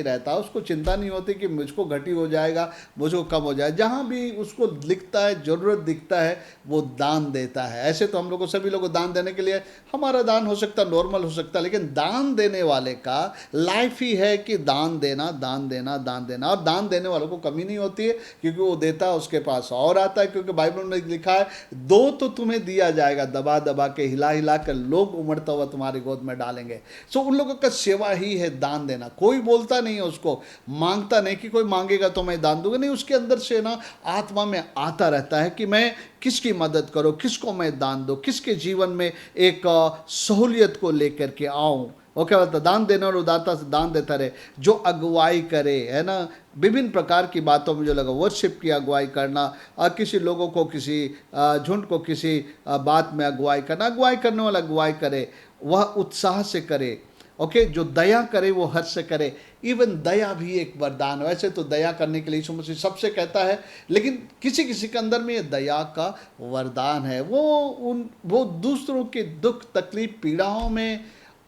रहता, उसको चिंता नहीं होती कि मुझको घटी हो जाएगा, मुझको कम हो जाए। जहाँ भी उसको दिखता है, ज़रूरत दिखता है, वो दान देता है। ऐसे तो हम लोग सभी लोगों को दान देने के लिए हमारा दान हो सकता है, नॉर्मल हो सकता है, लेकिन दान देने वाले का लाइफ ही है कि दान देना। और दान देने वालों को कमी नहीं होती है, क्योंकि वो देता है उसके पास और आता है। क्योंकि बाइबल में लिखा है, दो तो तुम्हें दिया जाएगा, दबा दबा के, हिला हिला कर लोग उमड़ता हुआ तुम्हारी गोद में डालेंगे। सो उन लोगों का सेवा ही है दान देना। कोई बोलता नहीं है, उसको मांगता नहीं कि कोई मांगेगा तो मैं दान दूंगा, नहीं, उसके अंदर से ना आत्मा में आता रहता है कि मैं किसकी मदद करूं, किसको मैं दान दूं, किसके जीवन में एक सहूलियत को लेकर के आऊं। वो क्या बोलता, दान देना और उदारता से दान देता रहे, जो अगुवाई करे, है ना, विभिन्न प्रकार की बातों में जो लगा, वर्शिप की अगुवाई करना, और किसी लोगों को, किसी झुंड को किसी बात में अगुवाई करना। अगुवाई करने वाला अगुवाई करे, वह उत्साह से करे। ओके, जो दया करे वो हर्ष से करे। इवन दया भी एक वरदान है। वैसे तो दया करने के लिए यीशु मसीह सबसे कहता है, लेकिन किसी किसी के अंदर में ये दया का वरदान है। वो दूसरों के दुख तकलीफ पीड़ाओं में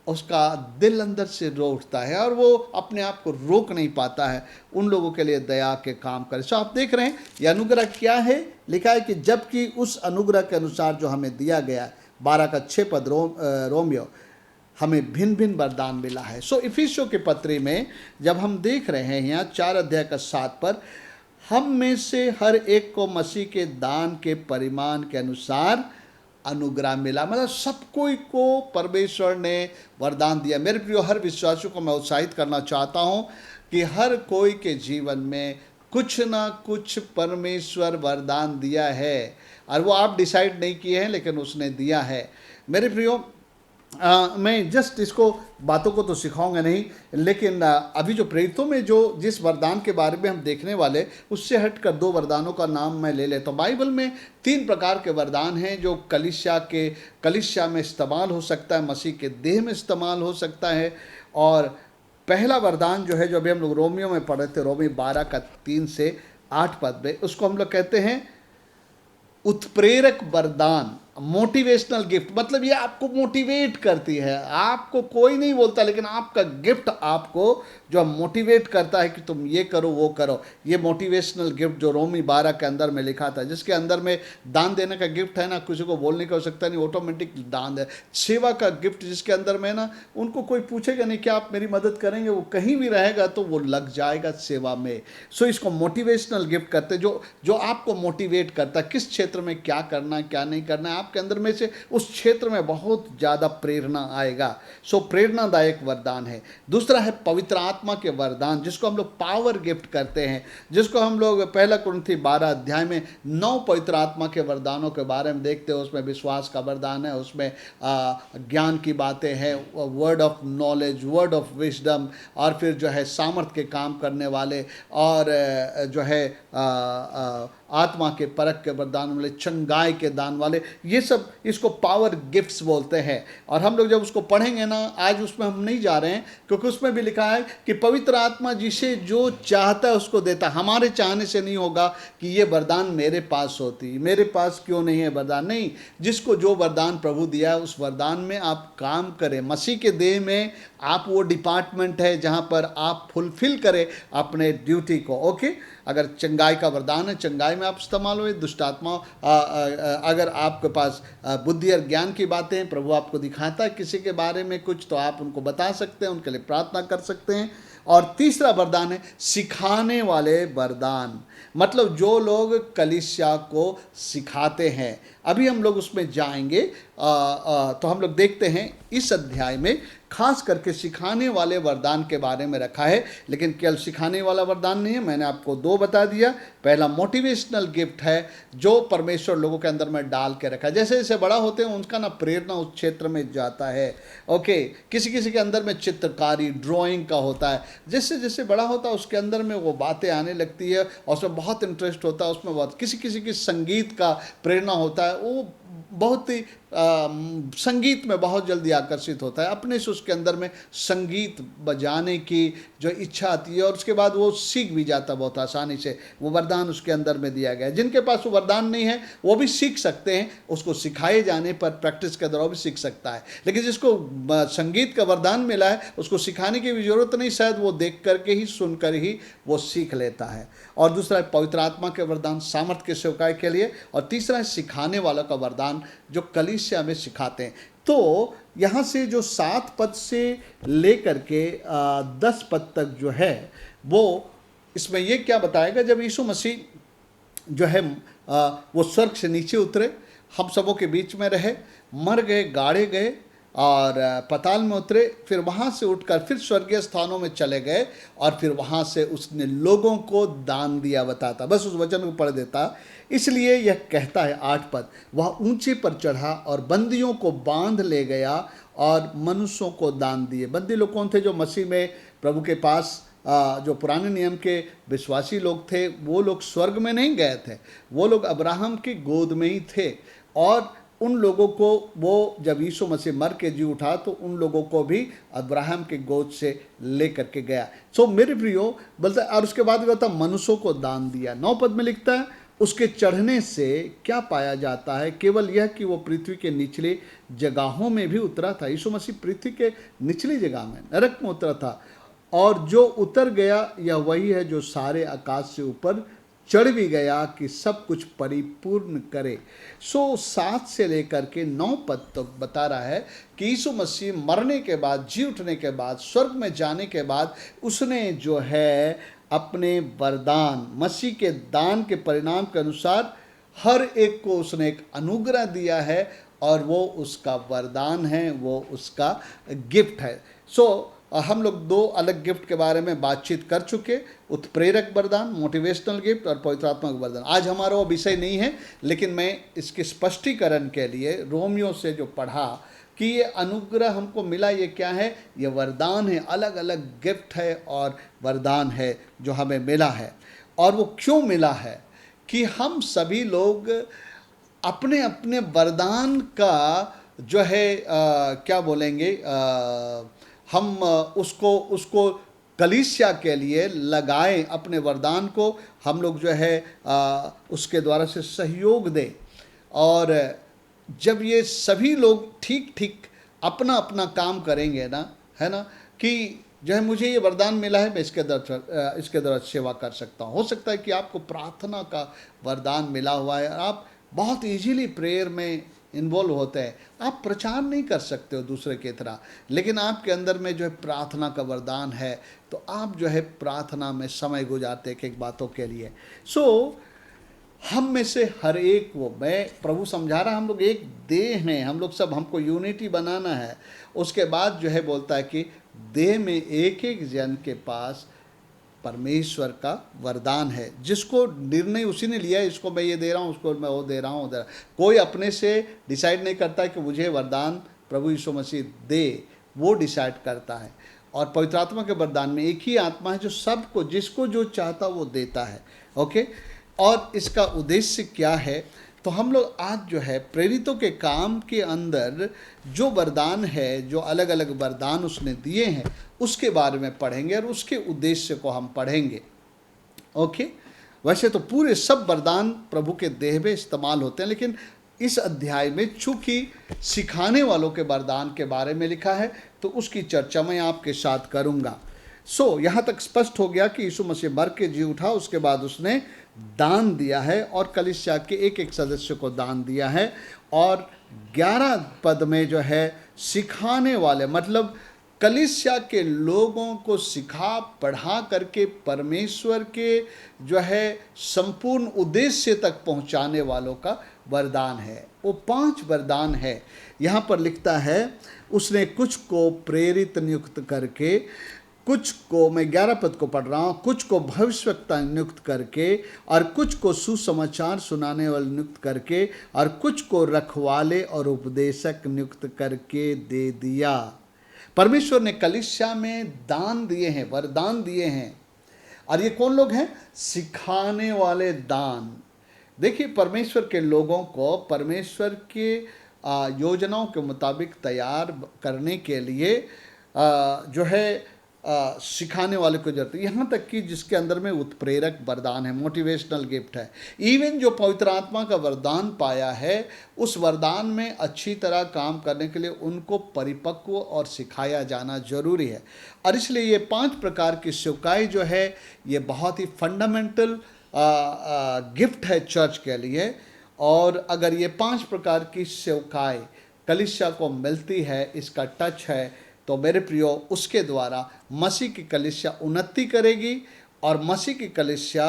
उसका दिल अंदर से रो उठता है और वो अपने आप को रोक नहीं पाता है, उन लोगों के लिए दया के काम करे। सो आप देख रहे हैं ये अनुग्रह क्या है। लिखा है कि जबकि उस अनुग्रह के अनुसार जो हमें दिया गया, 12 का 6 पद रोमियो, हमें भिन्न भिन्न वरदान मिला है। सो इफिसियों के पत्री में जब हम देख रहे हैं यहाँ 4 अध्याय का 7 पर, हम में से हर एक को मसीह के दान के परिमाण के अनुसार अनुग्रह मिला। मतलब सब कोई को परमेश्वर ने वरदान दिया। मेरे प्रियो, हर विश्वासियों को मैं उत्साहित करना चाहता हूँ कि हर कोई के जीवन में कुछ ना कुछ परमेश्वर वरदान दिया है, और वो आप डिसाइड नहीं किए हैं, लेकिन उसने दिया है। मेरे प्रियो, मैं जस्ट इसको बातों को तो सिखाऊंगा नहीं, लेकिन अभी जो प्रेरितों में जिस वरदान के बारे में हम देखने वाले, उससे हटकर 2 वरदानों का नाम मैं ले लेता हूँ। बाइबल में 3 प्रकार के वरदान हैं जो कलीसिया में इस्तेमाल हो सकता है, मसीह के देह में इस्तेमाल हो सकता है। और पहला वरदान जो है, जो अभी हम लोग रोमियो में पढ़े थे, रोमी 12 का 3 से 8 पद में, उसको हम लोग कहते हैं उत्प्रेरक वरदान। मोटिवेशनल गिफ्ट, मतलब ये आपको मोटिवेट करती है। आपको कोई नहीं बोलता, लेकिन आपका गिफ्ट आपको जो मोटिवेट करता है कि तुम ये करो वो करो। ये मोटिवेशनल गिफ्ट जो रोमी 12 के अंदर में लिखा था, जिसके अंदर में दान देने का गिफ्ट है ना, किसी को बोलने की आवश्यकता नहीं, ऑटोमेटिक दान है। सेवा का गिफ्ट जिसके अंदर में ना, उनको कोई पूछेगा नहीं कि आप मेरी मदद करेंगे, वो कहीं भी रहेगा तो वो लग जाएगा सेवा में। सो इसको मोटिवेशनल गिफ्ट करते हैं, जो आपको मोटिवेट करता है किस क्षेत्र में क्या करना है क्या नहीं करना है, आपके अंदर में से उस क्षेत्र में बहुत ज़्यादा प्रेरणा आएगा। सो प्रेरणादायक वरदान है। दूसरा है पवित्र आत्मा के वरदान, जिसको हम लोग पावर गिफ्ट करते हैं, जिसको हम लोग पहला कुरिन्थी 12 अध्याय में 9 पवित्र आत्मा के वरदानों के बारे में देखते हैं। उसमें विश्वास का वरदान है, उसमें ज्ञान की बातें हैं, word of knowledge, word of wisdom, और फिर जो है सामर्थ के काम करने वाले, और जो है आत्मा के परख के वरदान वाले, चंगाई के दान वाले, ये सब इसको पावर गिफ्ट्स बोलते हैं। और हम लोग जब उसको पढ़ेंगे ना, आज उसमें हम नहीं जा रहे हैं, क्योंकि उसमें भी लिखा है कि पवित्र आत्मा जिसे जो चाहता है उसको देता। हमारे चाहने से नहीं होगा कि ये वरदान मेरे पास होती, मेरे पास क्यों नहीं है वरदान, नहीं। जिसको जो वरदान प्रभु दिया है उस वरदान में आप काम करें। मसीह के देह में आप वो डिपार्टमेंट है जहाँ पर आप फुलफिल करें अपने ड्यूटी को। ओके, अगर चंगाई का वरदान है, चंगाई में आप इस्तेमाल हुए। दुष्ट आत्मा, अगर आपके पास बुद्धि और ज्ञान की बातें हैं, प्रभु आपको दिखाता है किसी के बारे में कुछ, तो आप उनको बता सकते हैं, उनके लिए प्रार्थना कर सकते हैं। और तीसरा वरदान है सिखाने वाले वरदान, मतलब जो लोग कलीसिया को सिखाते हैं। अभी हम लोग उसमें जाएंगे। तो हम लोग देखते हैं इस अध्याय में खास करके सिखाने वाले वरदान के बारे में रखा है। लेकिन केवल सिखाने वाला वरदान नहीं है, मैंने आपको 2 बता दिया। पहला मोटिवेशनल गिफ्ट है, जो परमेश्वर लोगों के अंदर में डाल के रखा है। जैसे जैसे बड़ा होते हैं उनका ना प्रेरणा उस क्षेत्र में जाता है। ओके, किसी किसी के अंदर में चित्रकारी, ड्राइंग का होता है। जैसे जैसे बड़ा होता है उसके अंदर में वो बातें आने लगती है और उसमें बहुत इंटरेस्ट होता है। उसमें बहुत किसी किसी की संगीत का प्रेरणा होता है, वो बहुत ही संगीत में बहुत जल्दी आकर्षित होता है। अपने से उसके अंदर में संगीत बजाने की जो इच्छा आती है, और उसके बाद वो सीख भी जाता है बहुत आसानी से। वो वरदान उसके अंदर में दिया गया है। जिनके पास वो वरदान नहीं है वो भी सीख सकते हैं, उसको सिखाए जाने पर, प्रैक्टिस के दौरान भी सीख सकता है। लेकिन जिसको संगीत का वरदान मिला है उसको सिखाने की भी जरूरत नहीं, शायद वो देख करके ही, सुनकर ही वो सीख लेता है। और दूसरा है पवित्र आत्मा के वरदान, सामर्थ के सेवकाई के लिए। और तीसरा है सिखाने वाला का वरदान, जो कलीसिया में सिखाते हैं। तो यहाँ से जो 7 पद से लेकर के 10 पद तक जो है, वो इसमें ये क्या बताएगा, जब यीशु मसीह जो है वो स्वर्ग से नीचे उतरे, हम सबों के बीच में रहे, मर गए, गाड़े गए और पताल में उतरे, फिर वहाँ से उठकर फिर स्वर्गीय स्थानों में चले गए, और फिर वहाँ से उसने लोगों को दान दिया बताता। बस उस वचन को पढ़ देता। इसलिए यह कहता है 8 पद, वह ऊंचे पर चढ़ा और बंदियों को बांध ले गया और मनुष्यों को दान दिए। बंदी लोग कौन थे? जो मसीह में प्रभु के पास जो पुराने नियम के विश्वासी लोग थे, वो लोग स्वर्ग में नहीं गए थे, वो लोग अब्राहम की गोद में ही थे। और उन लोगों को वो जब यीशु मसीह मर के जी उठा तो उन लोगों को भी अब्राहम के गोद से ले करके गया। सो मेरे प्रियो बोलता है, और उसके बाद कहता मनुष्यों को दान दिया। 9 पद में लिखता है, उसके चढ़ने से क्या पाया जाता है? केवल यह कि वो पृथ्वी के निचले जगहों में भी उतरा था। यीशु मसीह पृथ्वी के निचली जगह में, नरक में उतरा था, और जो उतर गया यह वही है जो सारे आकाश से ऊपर चढ़ भी गया कि सब कुछ परिपूर्ण करे। सो 7 से लेकर के 9 पद तक बता रहा है कि यीशु मसीह मरने के बाद, जी उठने के बाद, स्वर्ग में जाने के बाद, उसने जो है अपने वरदान, मसीह के दान के परिणाम के अनुसार हर एक को उसने एक अनुग्रह दिया है, और वो उसका वरदान है, वो उसका गिफ्ट है। सो हम लोग 2 अलग गिफ्ट के बारे में बातचीत कर चुके, उत्प्रेरक वरदान, मोटिवेशनल गिफ्ट, और पवित्रात्मक वरदान। आज हमारा वो विषय नहीं है, लेकिन मैं इसके स्पष्टीकरण के लिए रोमियो से जो पढ़ा कि ये अनुग्रह हमको मिला, ये क्या है? ये वरदान है, अलग अलग गिफ्ट है और वरदान है जो हमें मिला है। और वो क्यों मिला है? कि हम सभी लोग अपने अपने वरदान का जो है क्या बोलेंगे, हम उसको कलीसिया के लिए लगाएं, अपने वरदान को हम लोग जो है उसके द्वारा से सहयोग दें। और जब ये सभी लोग ठीक ठीक अपना अपना काम करेंगे ना, है ना, कि जो है मुझे ये वरदान मिला है, मैं इसके द्वारा सेवा कर सकता हूँ। हो सकता है कि आपको प्रार्थना का वरदान मिला हुआ है और आप बहुत इजीली प्रेयर में इन्वॉल्व होते हैं। आप प्रचार नहीं कर सकते हो दूसरे की तरह, लेकिन आपके अंदर में जो है प्रार्थना का वरदान है, तो आप जो है प्रार्थना में समय गुजारते एक एक बातों के लिए। हम में से हर एक वो, मैं प्रभु समझा रहा, हम लोग एक देह हैं, हम लोग सब, हमको यूनिटी बनाना है। उसके बाद जो है बोलता है कि देह में एक एक जन के पास परमेश्वर का वरदान है, जिसको निर्णय उसी ने लिया है, इसको मैं ये दे रहा हूँ, उसको मैं वो दे रहा हूँ, कोई अपने से डिसाइड नहीं करता है कि मुझे वरदान प्रभु यीशु मसीह दे, वो डिसाइड करता है। और पवित्र आत्मा के वरदान में एक ही आत्मा है जो सबको, जिसको जो चाहता वो देता है। ओके, और इसका उद्देश्य क्या है? तो हम लोग आज जो है प्रेरितों के काम के अंदर जो वरदान है, जो अलग अलग वरदान उसने दिए हैं, उसके बारे में पढ़ेंगे और उसके उद्देश्य को हम पढ़ेंगे। ओके, वैसे तो पूरे सब वरदान प्रभु के देह में इस्तेमाल होते हैं, लेकिन इस अध्याय में चूंकि सिखाने वालों के वरदान के बारे में लिखा है, तो उसकी चर्चा मैं आपके साथ करूंगा। यहाँ तक स्पष्ट हो गया कि यीशु मसीह मर के जी उठा, उसके बाद उसने दान दिया है और कलीसिया के एक एक सदस्य को दान दिया है। और 11 पद में जो है सिखाने वाले, मतलब कलीसिया के लोगों को सिखा पढ़ा करके परमेश्वर के जो है संपूर्ण उद्देश्य तक पहुंचाने वालों का वरदान है। वो 5 वरदान है। यहाँ पर लिखता है, उसने कुछ को प्रेरित नियुक्त करके, कुछ को, मैं 11 पद को पढ़ रहा हूँ, कुछ को भविष्यवक्ता नियुक्त करके, और कुछ को सुसमाचार सुनाने वाले नियुक्त करके, और कुछ को रखवाले और उपदेशक नियुक्त करके दे दिया। परमेश्वर ने कलीसिया में दान दिए हैं, वरदान दिए हैं। और ये कौन लोग हैं? सिखाने वाले दान। देखिए, परमेश्वर के लोगों को परमेश्वर के योजनाओं के मुताबिक तैयार करने के लिए जो है सिखाने वाले को जरूरत है। यहाँ तक कि जिसके अंदर में उत्प्रेरक वरदान है, मोटिवेशनल गिफ्ट है, इवन जो पवित्र आत्मा का वरदान पाया है, उस वरदान में अच्छी तरह काम करने के लिए उनको परिपक्व और सिखाया जाना जरूरी है। और इसलिए ये 5 प्रकार की सेवकाई जो है, ये बहुत ही फंडामेंटल गिफ्ट है चर्च के लिए। और अगर ये 5 प्रकार की सेवकाई कलीसिया को मिलती है, इसका टच है, तो मेरे प्रियो, उसके द्वारा मसीह की कलीसिया उन्नति करेगी और मसीह की कलीसिया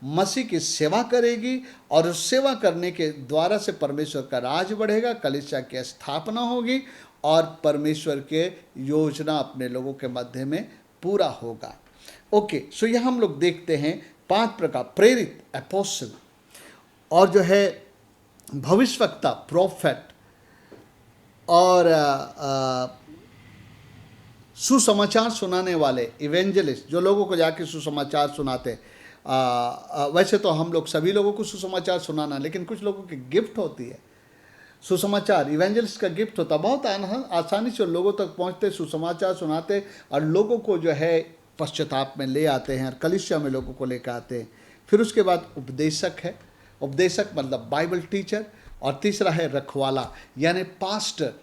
मसीह की सेवा करेगी, और उस सेवा करने के द्वारा से परमेश्वर का राज बढ़ेगा, कलीसिया की स्थापना होगी और परमेश्वर के योजना अपने लोगों के मध्य में पूरा होगा। ओके, यहाँ हम लोग देखते हैं 5 प्रकार, प्रेरित एपोस्टल, और जो है भविष्यवक्ता प्रोफेट, और सुसमाचार सुनाने वाले इवेंजलिस्ट, जो लोगों को जाके सुसमाचार सुनाते। वैसे तो हम लोग सभी लोगों को सुसमाचार सुनाना, लेकिन कुछ लोगों की गिफ्ट होती है सुसमाचार, इवेंजलिस्ट का गिफ्ट होता, बहुत आसानी से लोगों तक पहुंचते, सुसमाचार सुनाते और लोगों को जो है पश्चाताप में ले आते हैं और कलीसिया में लोगों को लेकर आते हैं। फिर उसके बाद उपदेशक है, उपदेशक मतलब बाइबल टीचर, और तीसरा है रखवाला यानी पास्टर।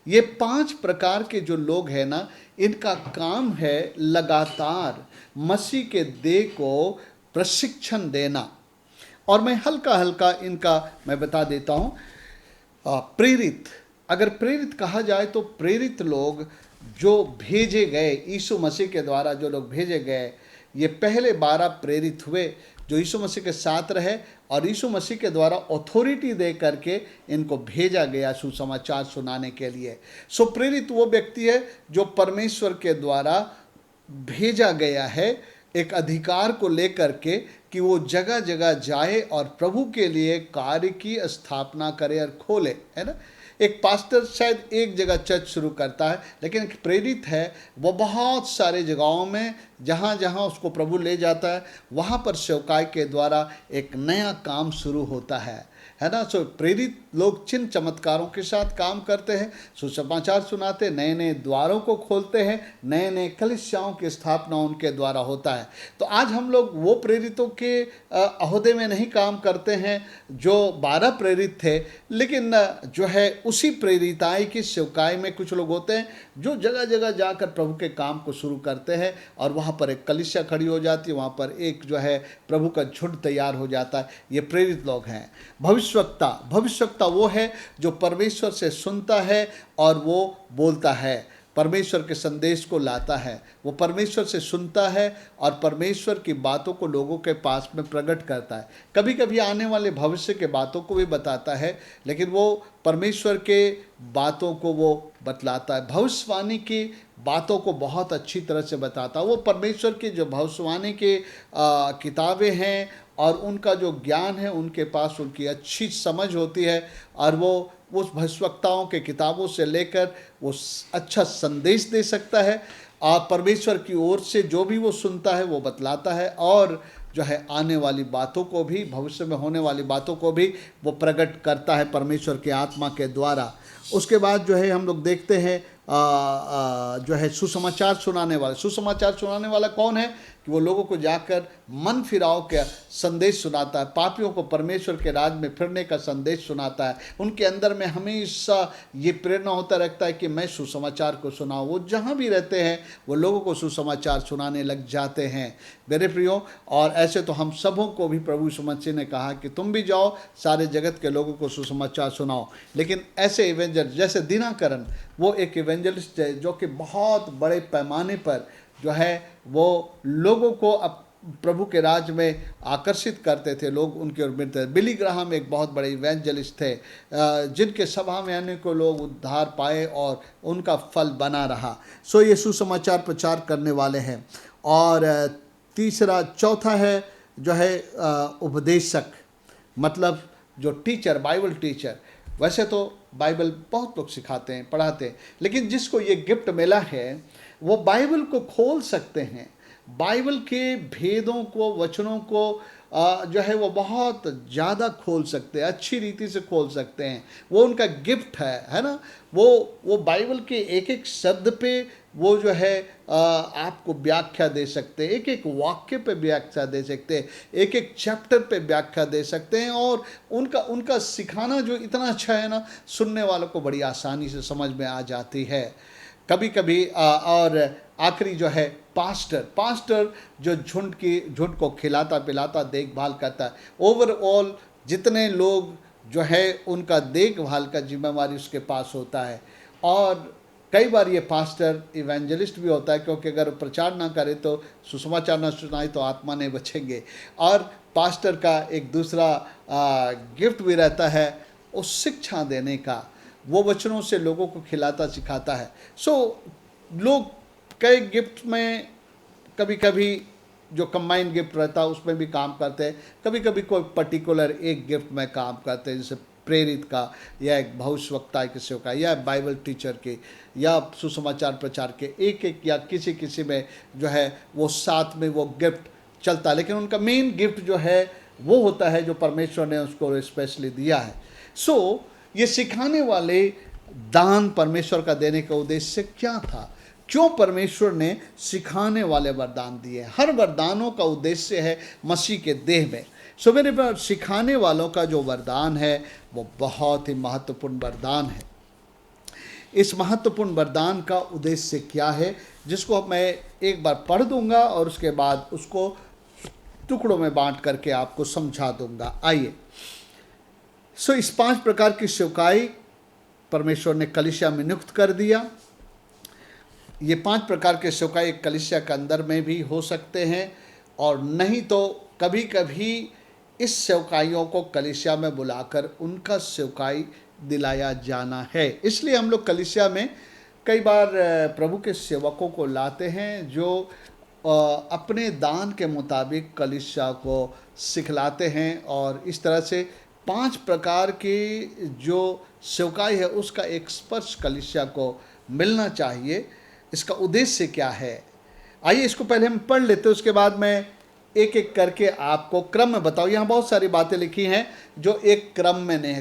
ये 5 प्रकार के जो लोग हैं ना, इनका काम है लगातार मसीह के देह को प्रशिक्षण देना। और मैं हल्का हल्का इनका मैं बता देता हूँ। प्रेरित, अगर प्रेरित कहा जाए तो प्रेरित लोग जो भेजे गए, यीशु मसीह के द्वारा जो लोग भेजे गए, ये पहले 12 प्रेरित हुए जो यीशु मसीह के साथ रहे, और यीशु मसीह के द्वारा अथॉरिटी दे करके इनको भेजा गया सुसमाचार सुनाने के लिए। प्रेरित वो व्यक्ति है जो परमेश्वर के द्वारा भेजा गया है एक अधिकार को लेकर के, कि वो जगह जगह जाए और प्रभु के लिए कार्य की स्थापना करे और खोले, है ना। एक पास्टर शायद एक जगह चर्च शुरू करता है, लेकिन एक प्रेरित है वो बहुत सारे जगहों में जहाँ जहाँ उसको प्रभु ले जाता है वहाँ पर सेवकाई के द्वारा एक नया काम शुरू होता है ना। सो प्रेरित लोग चिन्ह चमत्कारों के साथ काम करते हैं, सुसमाचार सुनाते, नए नए द्वारों को खोलते हैं, नए नए कलीसियाओं की स्थापना उनके द्वारा होता है। तो आज हम लोग वो प्रेरितों के अहदे में नहीं काम करते हैं जो 12 प्रेरित थे, लेकिन जो है उसी प्रेरिताई की सेवकाई में कुछ लोग होते हैं जो जगह जगह जाकर प्रभु के काम को शुरू करते हैं और वहाँ पर एक कलीसिया खड़ी हो जाती है, वहाँ पर एक जो है प्रभु का झुंड तैयार हो जाता है। ये प्रेरित लोग हैं। भविष्यवक्ता वो है जो परमेश्वर से सुनता है और वो बोलता है, परमेश्वर के संदेश को लाता है। वो परमेश्वर से सुनता है और परमेश्वर की बातों को लोगों के पास में प्रकट करता है। कभी कभी आने वाले भविष्य के बातों को भी बताता है, लेकिन वो परमेश्वर के बातों को वो बतलाता है। भविष्यवाणी की बातों को बहुत अच्छी तरह से बताता है। वो परमेश्वर की जो भविष्यवाणी की किताबें हैं और उनका जो ज्ञान है, उनके पास उनकी अच्छी समझ होती है और वो उस भविष्यवक्ताओं के किताबों से लेकर वो अच्छा संदेश दे सकता है और परमेश्वर की ओर से जो भी वो सुनता है वो बतलाता है और जो है आने वाली बातों को भी, भविष्य में होने वाली बातों को भी वो प्रकट करता है परमेश्वर के आत्मा के द्वारा। उसके बाद जो है हम लोग देखते हैं जो है सुसमाचार सुनाने वाला कौन है कि वो लोगों को जाकर मन फिराव का संदेश सुनाता है, पापियों को परमेश्वर के राज में फिरने का संदेश सुनाता है। उनके अंदर में हमेशा ये प्रेरणा होता रहता है कि मैं सुसमाचार को सुनाऊं। वो जहाँ भी रहते हैं वो लोगों को सुसमाचार सुनाने लग जाते हैं मेरे प्रियो। और ऐसे तो हम सबों को भी प्रभु यीशु मसीह ने कहा कि तुम भी जाओ सारे जगत के लोगों को सुसमाचार सुनाओ। लेकिन ऐसे इवेंजर जैसे दिनाकरण, वो एक इवेंजलिस्ट है जो कि बहुत बड़े पैमाने पर जो है वो लोगों को प्रभु के राज में आकर्षित करते थे, लोग उनकी ओर मिलते थे। बिली ग्राहम एक बहुत बड़े इवेंजलिस्ट थे जिनके सभा में आने को लोग उद्धार पाए और उनका फल बना रहा। सो ये सुसमाचार प्रचार करने वाले हैं। और चौथा है जो है उपदेशक, मतलब जो टीचर, बाइबल टीचर। वैसे तो बाइबल बहुत लोग सिखाते हैं, पढ़ाते हैं, लेकिन जिसको ये गिफ्ट मिला है वो बाइबल को खोल सकते हैं, बाइबल के भेदों को, वचनों को जो है वो बहुत ज़्यादा खोल सकते हैं, अच्छी रीति से खोल सकते हैं। वो उनका गिफ्ट है ना। वो बाइबल के एक एक शब्द पे वो जो है आपको व्याख्या दे सकते हैं, एक एक वाक्य पे व्याख्या दे सकते हैं, एक एक चैप्टर पे व्याख्या दे सकते हैं। और उनका सिखाना जो इतना अच्छा है ना, सुनने वालों को बड़ी आसानी से समझ में आ जाती है। कभी कभी और आखिरी जो है पास्टर जो झुंड को खिलाता पिलाता देखभाल करता है। ओवरऑल जितने लोग जो है उनका देखभाल का जिम्मेवारी उसके पास होता है। और कई बार ये पास्टर इवेंजलिस्ट भी होता है, क्योंकि अगर प्रचार ना करे तो, सुसमाचार ना सुनाए तो आत्मा नहीं बचेंगे। और पास्टर का एक दूसरा गिफ्ट भी रहता है उस शिक्षा देने का, वो वचनों से लोगों को खिलाता सिखाता है। लोग कई गिफ्ट में कभी कभी जो कंबाइंड गिफ्ट रहता है उसमें भी काम करते हैं, कभी कभी कोई पर्टिकुलर एक गिफ्ट में काम करते हैं, जैसे प्रेरित का या एक भविष्यवक्ता के सेवक का या बाइबल टीचर के या सुसमाचार प्रचार के, एक या किसी में जो है वो साथ में वो गिफ्ट चलता है। लेकिन उनका मेन गिफ्ट जो है वो होता है जो परमेश्वर ने उसको स्पेशली दिया है। ये सिखाने वाले दान परमेश्वर का देने का उद्देश्य क्या था? क्यों परमेश्वर ने सिखाने वाले वरदान दिए? हर वरदानों का उद्देश्य है मसीह के देह में। मेरे पर सिखाने वालों का जो वरदान है वो बहुत ही महत्वपूर्ण वरदान है। इस महत्वपूर्ण वरदान का उद्देश्य क्या है, जिसको मैं एक बार पढ़ दूंगा और उसके बाद उसको टुकड़ों में बांट करके आपको समझा दूंगा। आइए। इस 5 प्रकार की सेवकाई परमेश्वर ने कलीसिया में नियुक्त कर दिया। ये 5 प्रकार के सेवकाई एक कलीसिया के अंदर में भी हो सकते हैं, और नहीं तो कभी कभी इस सेवकाइयों को कलीसिया में बुलाकर उनका सेवकाई दिलाया जाना है। इसलिए हम लोग कलीसिया में कई बार प्रभु के सेवकों को लाते हैं जो अपने दान के मुताबिक कलीसिया को सिखलाते हैं, और इस तरह से 5 प्रकार की जो सेवकाई है उसका एक स्पर्श कलीसिया को मिलना चाहिए। इसका उद्देश्य क्या है, आइए इसको पहले हम पढ़ लेते हैं, उसके बाद मैं एक एक करके आपको क्रम में बताऊँ। यहाँ बहुत सारी बातें लिखी हैं जो एक क्रम में नहीं है,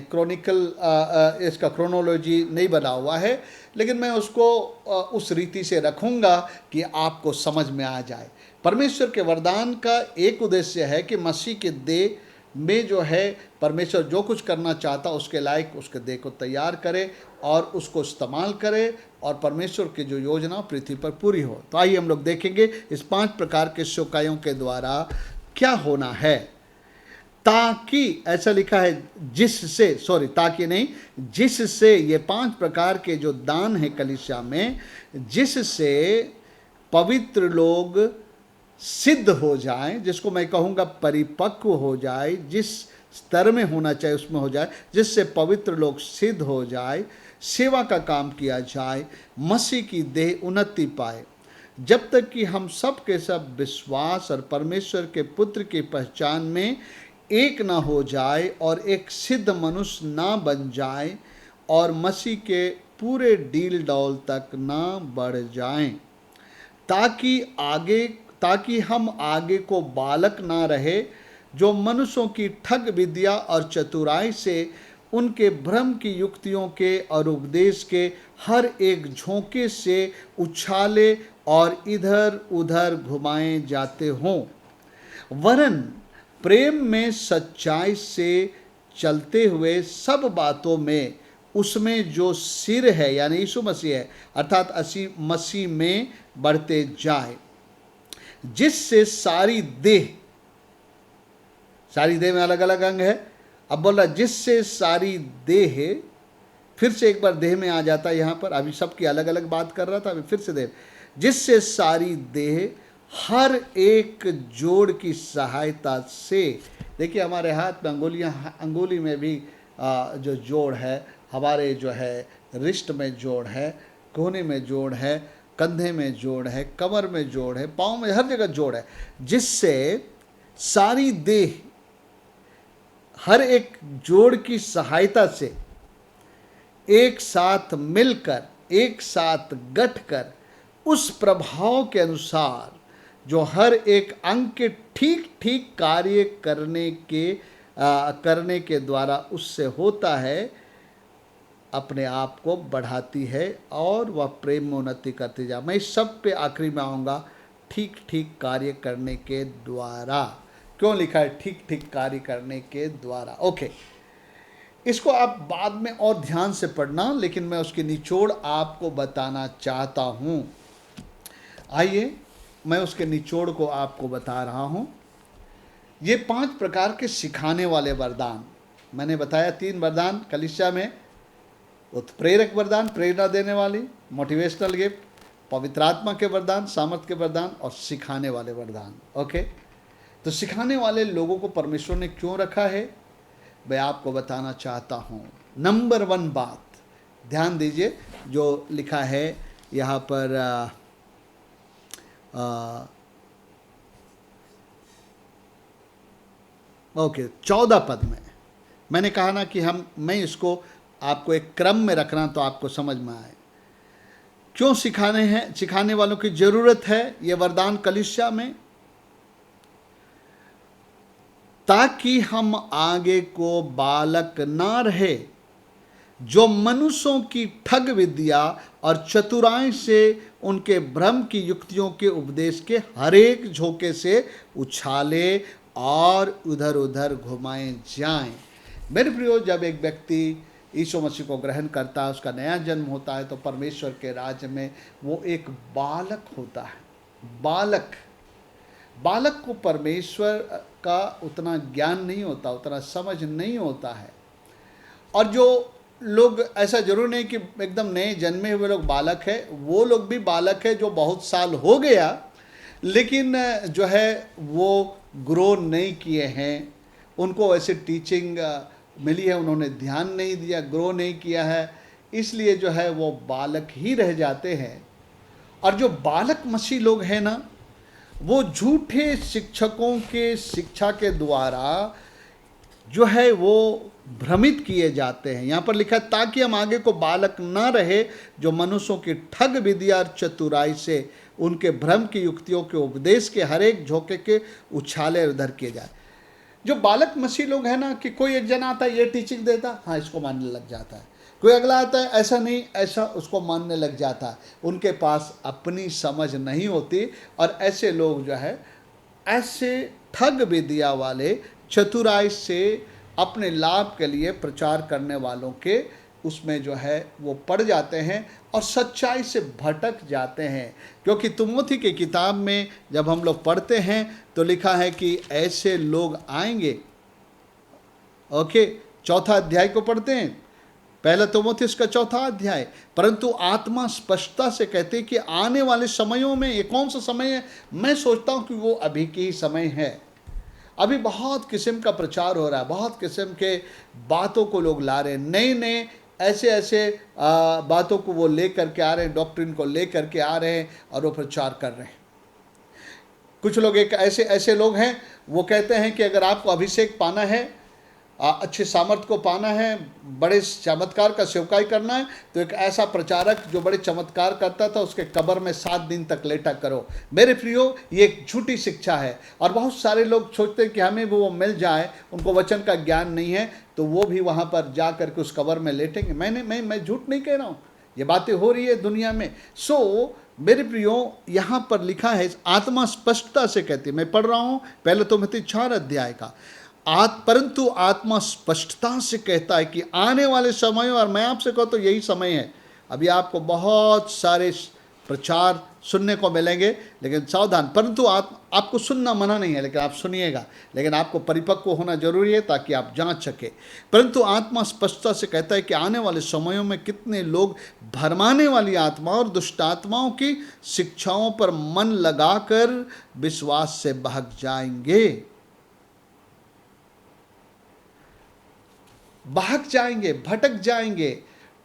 इसका क्रोनोलॉजी नहीं बना हुआ है, लेकिन मैं उसको उस रीति से रखूँगा कि आपको समझ में आ जाए। परमेश्वर के वरदान का एक उद्देश्य है कि मसीह के देह में जो है परमेश्वर जो कुछ करना चाहता उसके लायक उसके देह को तैयार करे और उसको इस्तेमाल करे और परमेश्वर की जो योजना पृथ्वी पर पूरी हो। तो आइए हम लोग देखेंगे इस 5 प्रकार के सेवकाइयों के द्वारा क्या होना है। ताकि, ऐसा लिखा है जिससे, सॉरी ताकि नहीं, जिससे ये 5 प्रकार के जो दान है कलीसिया में, जिससे पवित्र लोग सिद्ध हो जाए, जिसको मैं कहूँगा परिपक्व हो जाए, जिस स्तर में होना चाहिए उसमें हो जाए, जिससे पवित्र लोग सिद्ध हो जाए, सेवा का काम किया जाए, मसीह की देह उन्नति पाए, जब तक कि हम सब के सब विश्वास और परमेश्वर के पुत्र की पहचान में एक ना हो जाए और एक सिद्ध मनुष्य ना बन जाए और मसीह के पूरे डील डौल तक ना बढ़ जाएं, ताकि हम आगे को बालक ना रहे, जो मनुष्यों की ठग विद्या और चतुराई से उनके भ्रम की युक्तियों के और उपदेश के हर एक झोंके से उछाले और इधर उधर घुमाए जाते हों, वरन प्रेम में सच्चाई से चलते हुए सब बातों में उसमें जो सिर है यानी यीशु मसीह है, अर्थात मसीह में बढ़ते जाए, जिससे सारी देह में अलग अलग अंग है, अब बोल रहा जिससे सारी देह, फिर से एक बार देह में आ जाता है यहाँ पर, अभी सबकी अलग अलग बात कर रहा था, अभी फिर से देह, जिससे सारी देह हर एक जोड़ की सहायता से, देखिए हमारे हाथ में अंगुली में भी जो जोड़ है, हमारे जो है रिस्ट में जोड़ है, कोहनी में जोड़ है, कंधे में जोड़ है, कमर में जोड़ है, पाँव में, हर जगह जोड़ है, जिससे सारी देह हर एक जोड़ की सहायता से एक साथ मिलकर, एक साथ गठकर उस प्रभाव के अनुसार जो हर एक अंग के ठीक ठीक कार्य करने के द्वारा उससे होता है, अपने आप को बढ़ाती है और वह प्रेम में उन्नति करती जा। मैं इस सब पे आखिरी में आऊँगा, ठीक ठीक कार्य करने के द्वारा। क्यों लिखा है ठीक ठीक कार्य करने के द्वारा? ओके, इसको आप बाद में और ध्यान से पढ़ना, लेकिन मैं उसकी निचोड़ आपको बताना चाहता हूँ। आइए मैं उसके निचोड़ को आपको बता रहा हूँ। ये 5 प्रकार के सिखाने वाले वरदान, मैंने बताया 3 वरदान कलीसिया में, उत्प्रेरक वरदान, प्रेरणा देने वाली, मोटिवेशनल गिफ्ट, पवित्र आत्मा के वरदान, सामर्थ के वरदान और सिखाने वाले वरदान। ओके, तो सिखाने वाले लोगों को परमेश्वर ने क्यों रखा है, मैं आपको बताना चाहता हूँ। नंबर 1 बात ध्यान दीजिए जो लिखा है यहाँ पर ओके 14 पद में मैंने कहा ना कि मैं इसको आपको एक क्रम में रखना तो आपको समझ में आए क्यों सिखाने वालों की जरूरत है ये वरदान कलीसिया में, ताकि हम आगे को बालक ना रहे, जो मनुष्यों की ठग विद्या और चतुराई से उनके भ्रम की युक्तियों के उपदेश के हर एक झोंके से उछाले और उधर उधर घुमाए जाएं। मेरे प्रियो, जब एक व्यक्ति यीशु मसीह को ग्रहण करता है, उसका नया जन्म होता है, तो परमेश्वर के राज्य में वो एक बालक होता है। बालक को परमेश्वर का उतना ज्ञान नहीं होता, उतना समझ नहीं होता है। और जो लोग, ऐसा जरूर नहीं कि एकदम नए जन्मे हुए लोग बालक है, वो लोग भी बालक है जो बहुत साल हो गया लेकिन जो है वो ग्रो नहीं किए हैं, उनको ऐसे टीचिंग मिली है, उन्होंने ध्यान नहीं दिया, ग्रो नहीं किया है, इसलिए जो है वो बालक ही रह जाते हैं। और जो बालक मसीह लोग हैं ना, वो झूठे शिक्षकों के शिक्षा के द्वारा जो है वो भ्रमित किए जाते हैं। यहाँ पर लिखा है ताकि हम आगे को बालक ना रहे जो मनुष्यों की ठग विद्या और चतुराई से उनके भ्रम की युक्तियों के उपदेश के हर एक झोंके के उछाले उधर किए जाए। जो बालक मसीह लोग हैं ना, कि कोई एक जन आता है ये टीचिंग देता, हाँ इसको मानने लग जाता है, कोई अगला आता है ऐसा नहीं ऐसा उसको मानने लग जाता है। उनके पास अपनी समझ नहीं होती और ऐसे लोग जो है ऐसे ठग विद्या वाले चतुराई से अपने लाभ के लिए प्रचार करने वालों के उसमें जो है वो पड़ जाते हैं और सच्चाई से भटक जाते हैं। क्योंकि तिमोथी की किताब में जब हम लोग पढ़ते हैं तो लिखा है कि ऐसे लोग आएंगे। ओके, 4 अध्याय को पढ़ते हैं, पहला तिमोथी का 4 अध्याय। परंतु आत्मा स्पष्टता से कहते हैं कि आने वाले समयों में, ये कौन सा समय है? मैं सोचता हूँ कि वो अभी की समय है। अभी बहुत किस्म का प्रचार हो रहा है, बहुत किस्म के बातों को लोग ला रहे हैं, नए नए ऐसे बातों को वो ले करके आ रहे हैं, डॉक्ट्रिन को ले करके आ रहे हैं और वो प्रचार कर रहे हैं। कुछ लोग एक ऐसे लोग हैं, वो कहते हैं कि अगर आपको अभिषेक पाना है, अच्छे सामर्थ को पाना है, बड़े चमत्कार का सेवकाई करना है, तो एक ऐसा प्रचारक जो बड़े चमत्कार करता था उसके कब्र में 7 दिन तक लेटा करो। मेरे प्रियो, ये एक झूठी शिक्षा है और बहुत सारे लोग सोचते हैं कि हमें भी वो मिल जाए, उनको वचन का ज्ञान नहीं है तो वो भी वहाँ पर जा करके उस कब्र में लेटेंगे। मैं झूठ नहीं कह रहा हूँ, ये बातें हो रही है दुनिया में। मेरे प्रियो, यहाँ पर लिखा है, आत्मा स्पष्टता से कहती है, मैं पढ़ रहा हूँ पहले तिमोथी 4 अध्याय का, परंतु आत्मा स्पष्टता से कहता है कि आने वाले समय, और मैं आपसे कहूँ तो यही समय है। अभी आपको बहुत सारे प्रचार सुनने को मिलेंगे, लेकिन सावधान। परंतु आपको सुनना मना नहीं है, लेकिन आप सुनिएगा, लेकिन आपको परिपक्व होना जरूरी है ताकि आप जांच सके। परंतु आत्मा स्पष्टता से कहता है कि आने वाले समयों में कितने लोग भरमाने वाली आत्मा और दुष्ट आत्माओं की शिक्षाओं पर मन लगाकर विश्वास से भाग जाएंगे, भटक जाएंगे।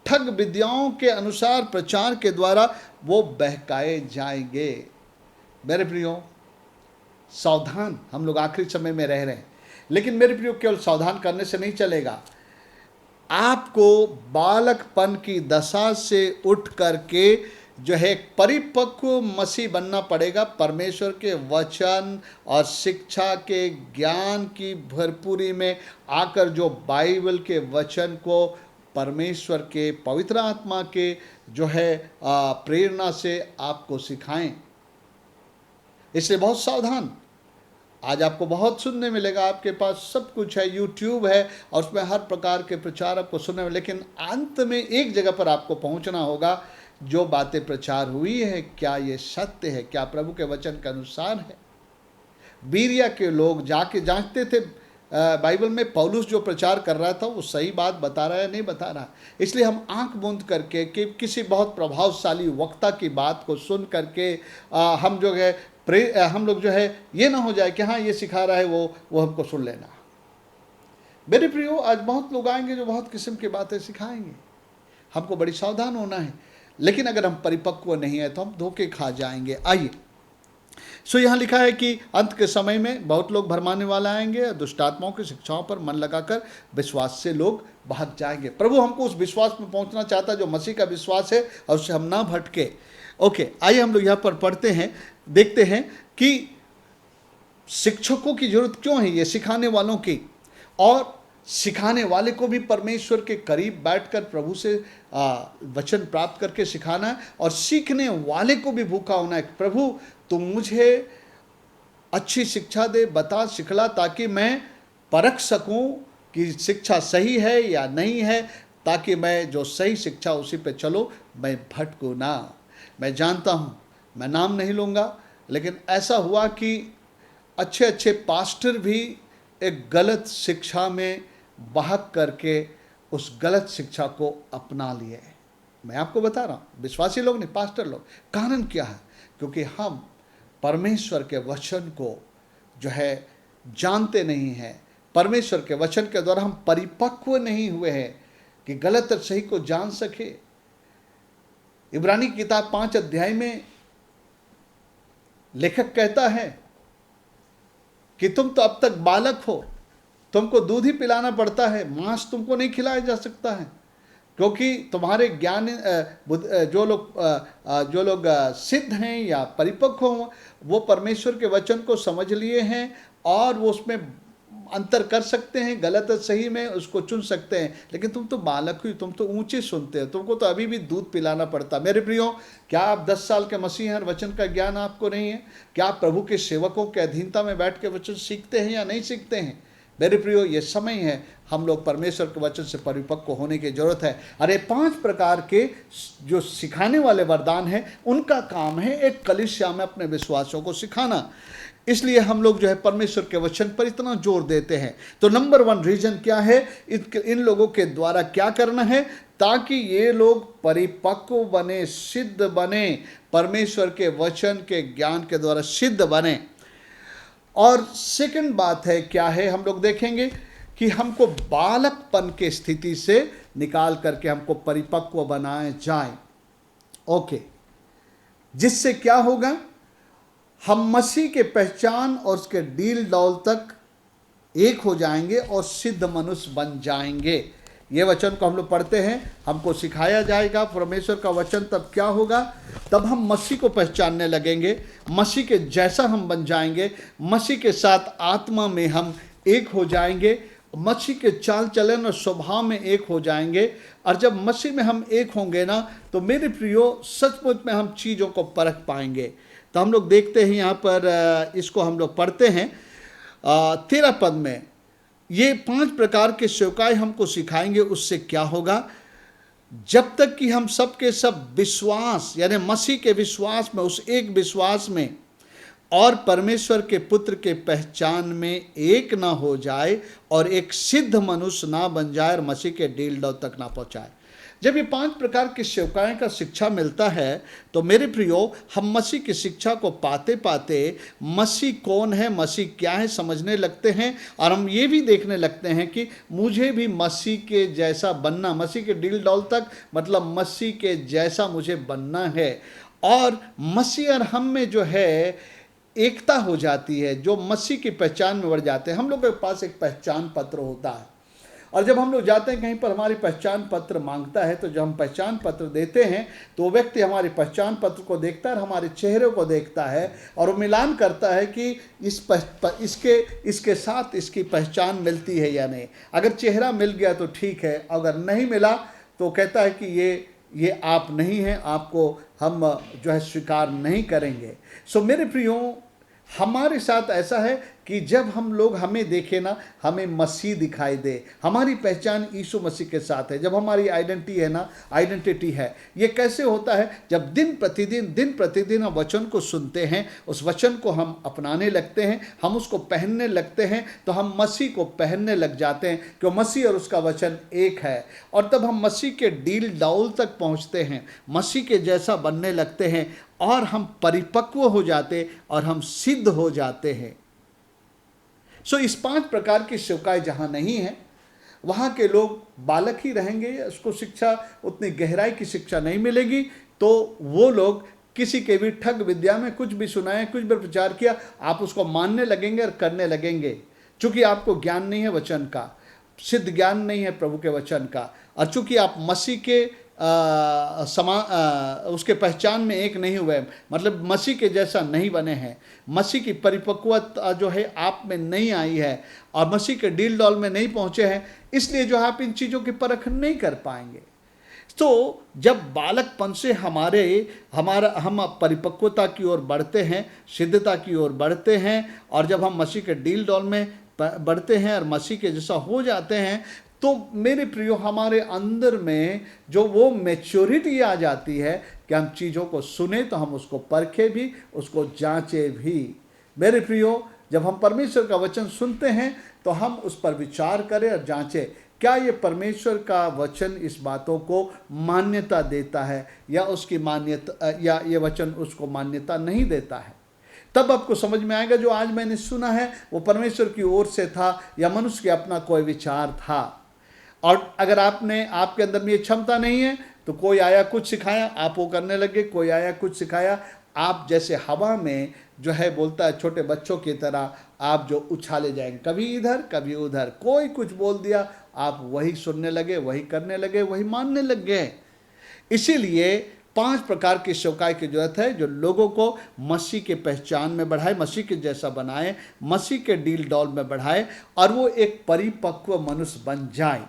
ठग विद्याओं के अनुसार प्रचार के द्वारा वो बहकाए जाएंगे। मेरे प्रियो, सावधान, हम लोग आखिरी समय में रह रहे हैं, लेकिन मेरे प्रियो केवल सावधान करने से नहीं चलेगा। आपको बालकपन की दशा से उठ करके जो है परिपक्व मसीह बनना पड़ेगा। परमेश्वर के वचन और शिक्षा के ज्ञान की भरपूरी में आकर जो बाइबल के वचन को परमेश्वर के पवित्र आत्मा के जो है प्रेरणा से आपको सिखाएं। इसलिए बहुत सावधान। आज आपको बहुत सुनने मिलेगा, आपके पास सब कुछ है, यूट्यूब है और उसमें हर प्रकार के प्रचार आपको सुनने में, लेकिन अंत में एक जगह पर आपको पहुंचना होगा, जो बातें प्रचार हुई है क्या ये सत्य है, क्या प्रभु के वचन के अनुसार है। बीरिया के लोग जाके जांचते थे बाइबल में पौलुस जो प्रचार कर रहा था वो सही बात बता रहा है नहीं बता रहा। इसलिए हम आंख बंद करके कि किसी बहुत प्रभावशाली वक्ता की बात को सुन करके हम जो है हम लोग जो है ये ना हो जाए कि हाँ ये सिखा रहा है वो हमको सुन लेना। मेरे प्रियो, आज बहुत लोग आएंगे जो बहुत किस्म की बातें सिखाएंगे, हमको बड़ी सावधान होना है। लेकिन अगर हम परिपक्व नहीं है तो हम धोखे खा जाएंगे। आइए, यहाँ लिखा है कि अंत के समय में बहुत लोग भरमाने वाला आएंगे और दुष्ट आत्माओं की शिक्षाओं पर मन लगाकर विश्वास से लोग भाग जाएंगे। प्रभु हमको उस विश्वास में पहुंचना चाहता है जो मसीह का विश्वास है और उससे हम ना भटके। ओके, आइए हम लोग यहाँ पर पढ़ते हैं, देखते हैं कि शिक्षकों की जरूरत क्यों है, ये सिखाने वालों की, और सिखाने वाले को भी परमेश्वर के करीब बैठकर प्रभु से वचन प्राप्त करके सिखाना है, और सीखने वाले को भी भूखा होना है। प्रभु तुम मुझे अच्छी शिक्षा दे, बता, सिखला, ताकि मैं परख सकूं कि शिक्षा सही है या नहीं है, ताकि मैं जो सही शिक्षा उसी पे चलो, मैं भटकूं ना। मैं जानता हूं, मैं नाम नहीं लूँगा, लेकिन ऐसा हुआ कि अच्छे अच्छे पास्टर भी एक गलत शिक्षा में बहक करके उस गलत शिक्षा को अपना लिए। मैं आपको बता रहा हूँ, विश्वासी लोग नहीं, पास्टर लोग। कारण क्या है? क्योंकि हम परमेश्वर के वचन को जो है जानते नहीं हैं। परमेश्वर के वचन के द्वारा हम परिपक्व नहीं हुए हैं कि गलत और सही को जान सके। इब्रानी की किताब 5 अध्याय में लेखक कहता है कि तुम तो अब तक बालक हो, तुमको दूध ही पिलाना पड़ता है, मांस तुमको नहीं खिलाया जा सकता है, क्योंकि तुम्हारे ज्ञान जो लोग सिद्ध हैं या परिपक्व हों, वो परमेश्वर के वचन को समझ लिए हैं और वो उसमें अंतर कर सकते हैं, गलत और सही में उसको चुन सकते हैं। लेकिन तुम तो बालक हुई, तुम तो ऊंचे सुनते हो, तुमको तो अभी भी दूध पिलाना पड़ता। मेरे प्रियो, क्या आप 10 साल के मसीह हैं और वचन का ज्ञान आपको नहीं है? क्या आप प्रभु के सेवकों के अधीनता में बैठ के वचन सीखते हैं या नहीं सीखते हैं? मेरे प्रियो, ये समय है हम लोग परमेश्वर के वचन से परिपक्व होने की जरूरत है। अरे 5 प्रकार के जो सिखाने वाले वरदान हैं, उनका काम है एक कलीसिया में अपने विश्वासों को सिखाना। इसलिए हम लोग जो है परमेश्वर के वचन पर इतना जोर देते हैं। तो नंबर 1 रीजन क्या है, इन लोगों के द्वारा क्या करना है, ताकि ये लोग परिपक्व बने, सिद्ध बने, परमेश्वर के वचन के ज्ञान के द्वारा सिद्ध बने। और सेकंड बात है क्या है, हम लोग देखेंगे कि हमको बालकपन के स्थिति से निकाल करके हमको परिपक्व बनाए जाए। ओके, जिससे क्या होगा, हम मसीह के पहचान और उसके डील डौल तक एक हो जाएंगे और सिद्ध मनुष्य बन जाएंगे। ये वचन को हम लोग पढ़ते हैं, हमको सिखाया जाएगा परमेश्वर का वचन। तब क्या होगा, तब हम मसीह को पहचानने लगेंगे, मसीह के जैसा हम बन जाएंगे, मसीह के साथ आत्मा में हम एक हो जाएंगे, मसीह के चाल चलन और स्वभाव में एक हो जाएंगे। और जब मसीह में हम एक होंगे ना, तो मेरे प्रियो, सचमुच में हम चीज़ों को परख पाएंगे। तो हम लोग देखते हैं यहाँ पर, इसको हम लोग पढ़ते हैं 13 पद में, ये 5 प्रकार के सेवकाई हमको सिखाएंगे। उससे क्या होगा, जब तक कि हम सब के सब विश्वास यानी मसीह के विश्वास में, उस एक विश्वास में और परमेश्वर के पुत्र के पहचान में एक ना हो जाए और एक सिद्ध मनुष्य ना बन जाए और मसीह के डील डौ तक ना पहुंचाए। जब ये 5 प्रकार की सेवकाएं का शिक्षा मिलता है, तो मेरे प्रियो, हम मसीह की शिक्षा को पाते पाते मसीह कौन है, मसीह क्या है, समझने लगते हैं। और हम ये भी देखने लगते हैं कि मुझे भी मसीह के जैसा बनना, मसीह के डील डौल तक, मतलब मसीह के जैसा मुझे बनना है। और मसीह और हम में जो है एकता हो जाती है, जो मसीह की पहचान में बढ़ जाते हैं। हम लोग के पास एक पहचान पत्र होता है, और जब हम लोग जाते हैं कहीं पर, हमारी पहचान पत्र मांगता है, तो जब हम पहचान पत्र देते हैं तो वो व्यक्ति हमारी पहचान पत्र को देखता है और हमारे चेहरे को देखता है, और वो मिलान करता है कि इसके साथ इसकी पहचान मिलती है या नहीं। अगर चेहरा मिल गया तो ठीक है, अगर नहीं मिला तो कहता है कि ये आप नहीं हैं, आपको हम जो है स्वीकार नहीं करेंगे। सो मेरे प्रियो, हमारे साथ ऐसा है कि जब हम लोग हमें देखें ना, हमें मसीह दिखाई दे, हमारी पहचान यीशु मसीह के साथ है, जब हमारी आइडेंटिटी है। ये कैसे होता है, जब दिन प्रतिदिन हम वचन को सुनते हैं, उस वचन को हम अपनाने लगते हैं, हम उसको पहनने लगते हैं, तो हम मसीह को पहनने लग जाते हैं, क्योंकि मसीह और उसका वचन एक है। और तब हम मसीह के डील डाउल तक पहुँचते हैं, मसीह के जैसा बनने लगते हैं, और हम परिपक्व हो जाते और हम सिद्ध हो जाते हैं। सो इस 5 प्रकार की सेवकाई जहाँ नहीं है, वहाँ के लोग बालक ही रहेंगे, उसको शिक्षा, उतनी गहराई की शिक्षा नहीं मिलेगी। तो वो लोग किसी के भी ठग विद्या में कुछ भी सुनाए, कुछ भी प्रचार किया, आप उसको मानने लगेंगे और करने लगेंगे, चूँकि आपको ज्ञान नहीं है वचन का, सिद्ध ज्ञान नहीं है प्रभु के वचन का, और चूँकि आप मसीह के उसके पहचान में एक नहीं हुए, मतलब मसीह के जैसा नहीं बने हैं, मसीह की परिपक्वता जो है आप में नहीं आई है, और मसीह के डील डॉल में नहीं पहुंचे हैं, इसलिए जो आप इन चीज़ों की परख नहीं कर पाएंगे। तो जब बालकपन से हम परिपक्वता की ओर बढ़ते हैं, सिद्धता की ओर बढ़ते हैं, और जब हम मसीह के डील डॉल में बढ़ते हैं और मसीह के जैसा हो जाते हैं, तो मेरे प्रियो, हमारे अंदर में जो वो मैच्योरिटी आ जाती है कि हम चीज़ों को सुने तो हम उसको परखे भी, उसको जांचे भी। मेरे प्रियो, जब हम परमेश्वर का वचन सुनते हैं तो हम उस पर विचार करें और जांचें, क्या ये परमेश्वर का वचन इस बातों को मान्यता देता है, या उसकी मान्यता, या ये वचन उसको मान्यता नहीं देता है। तब आपको समझ में आएगा जो आज मैंने सुना है वो परमेश्वर की ओर से था या मनुष्य के अपना कोई विचार था। और अगर आपके अंदर में ये क्षमता नहीं है, तो कोई आया कुछ सिखाया, आप वो करने लगे, कोई आया कुछ सिखाया, आप जैसे हवा में जो है बोलता है छोटे बच्चों की तरह आप जो उछाले जाएंगे, कभी इधर कभी उधर, कोई कुछ बोल दिया आप वही सुनने लगे, वही करने लगे, वही मानने लग गए। इसीलिए 5 प्रकार की सेवकाई की जरूरत है जो लोगों को मसीह के पहचान में बढ़ाए, मसीह के जैसा बनाए, मसीह के डील डॉल में बढ़ाए और वो एक परिपक्व मनुष्य बन जाए।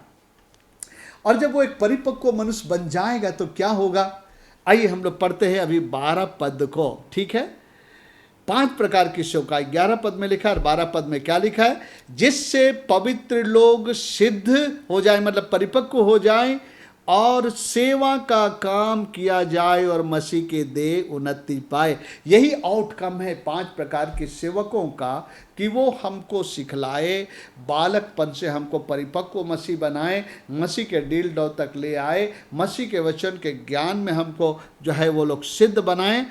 और जब वो एक परिपक्व मनुष्य बन जाएगा तो क्या होगा, आइए हम लोग पढ़ते हैं अभी 12 पद को, ठीक है। 5 प्रकार की सेवकाई 11 पद में लिखा है और 12 पद में क्या लिखा है, जिससे पवित्र लोग सिद्ध हो जाए, मतलब परिपक्व हो जाए और सेवा का काम किया जाए और मसीह के देह उन्नति पाए। यही आउटकम है 5 प्रकार के सेवकों का, कि वो हमको सिखलाए, बालकपन से हमको परिपक्व मसीह बनाए, मसीह के डील डॉल तक ले आए, मसीह के वचन के ज्ञान में हमको जो है वो लोग सिद्ध बनाए,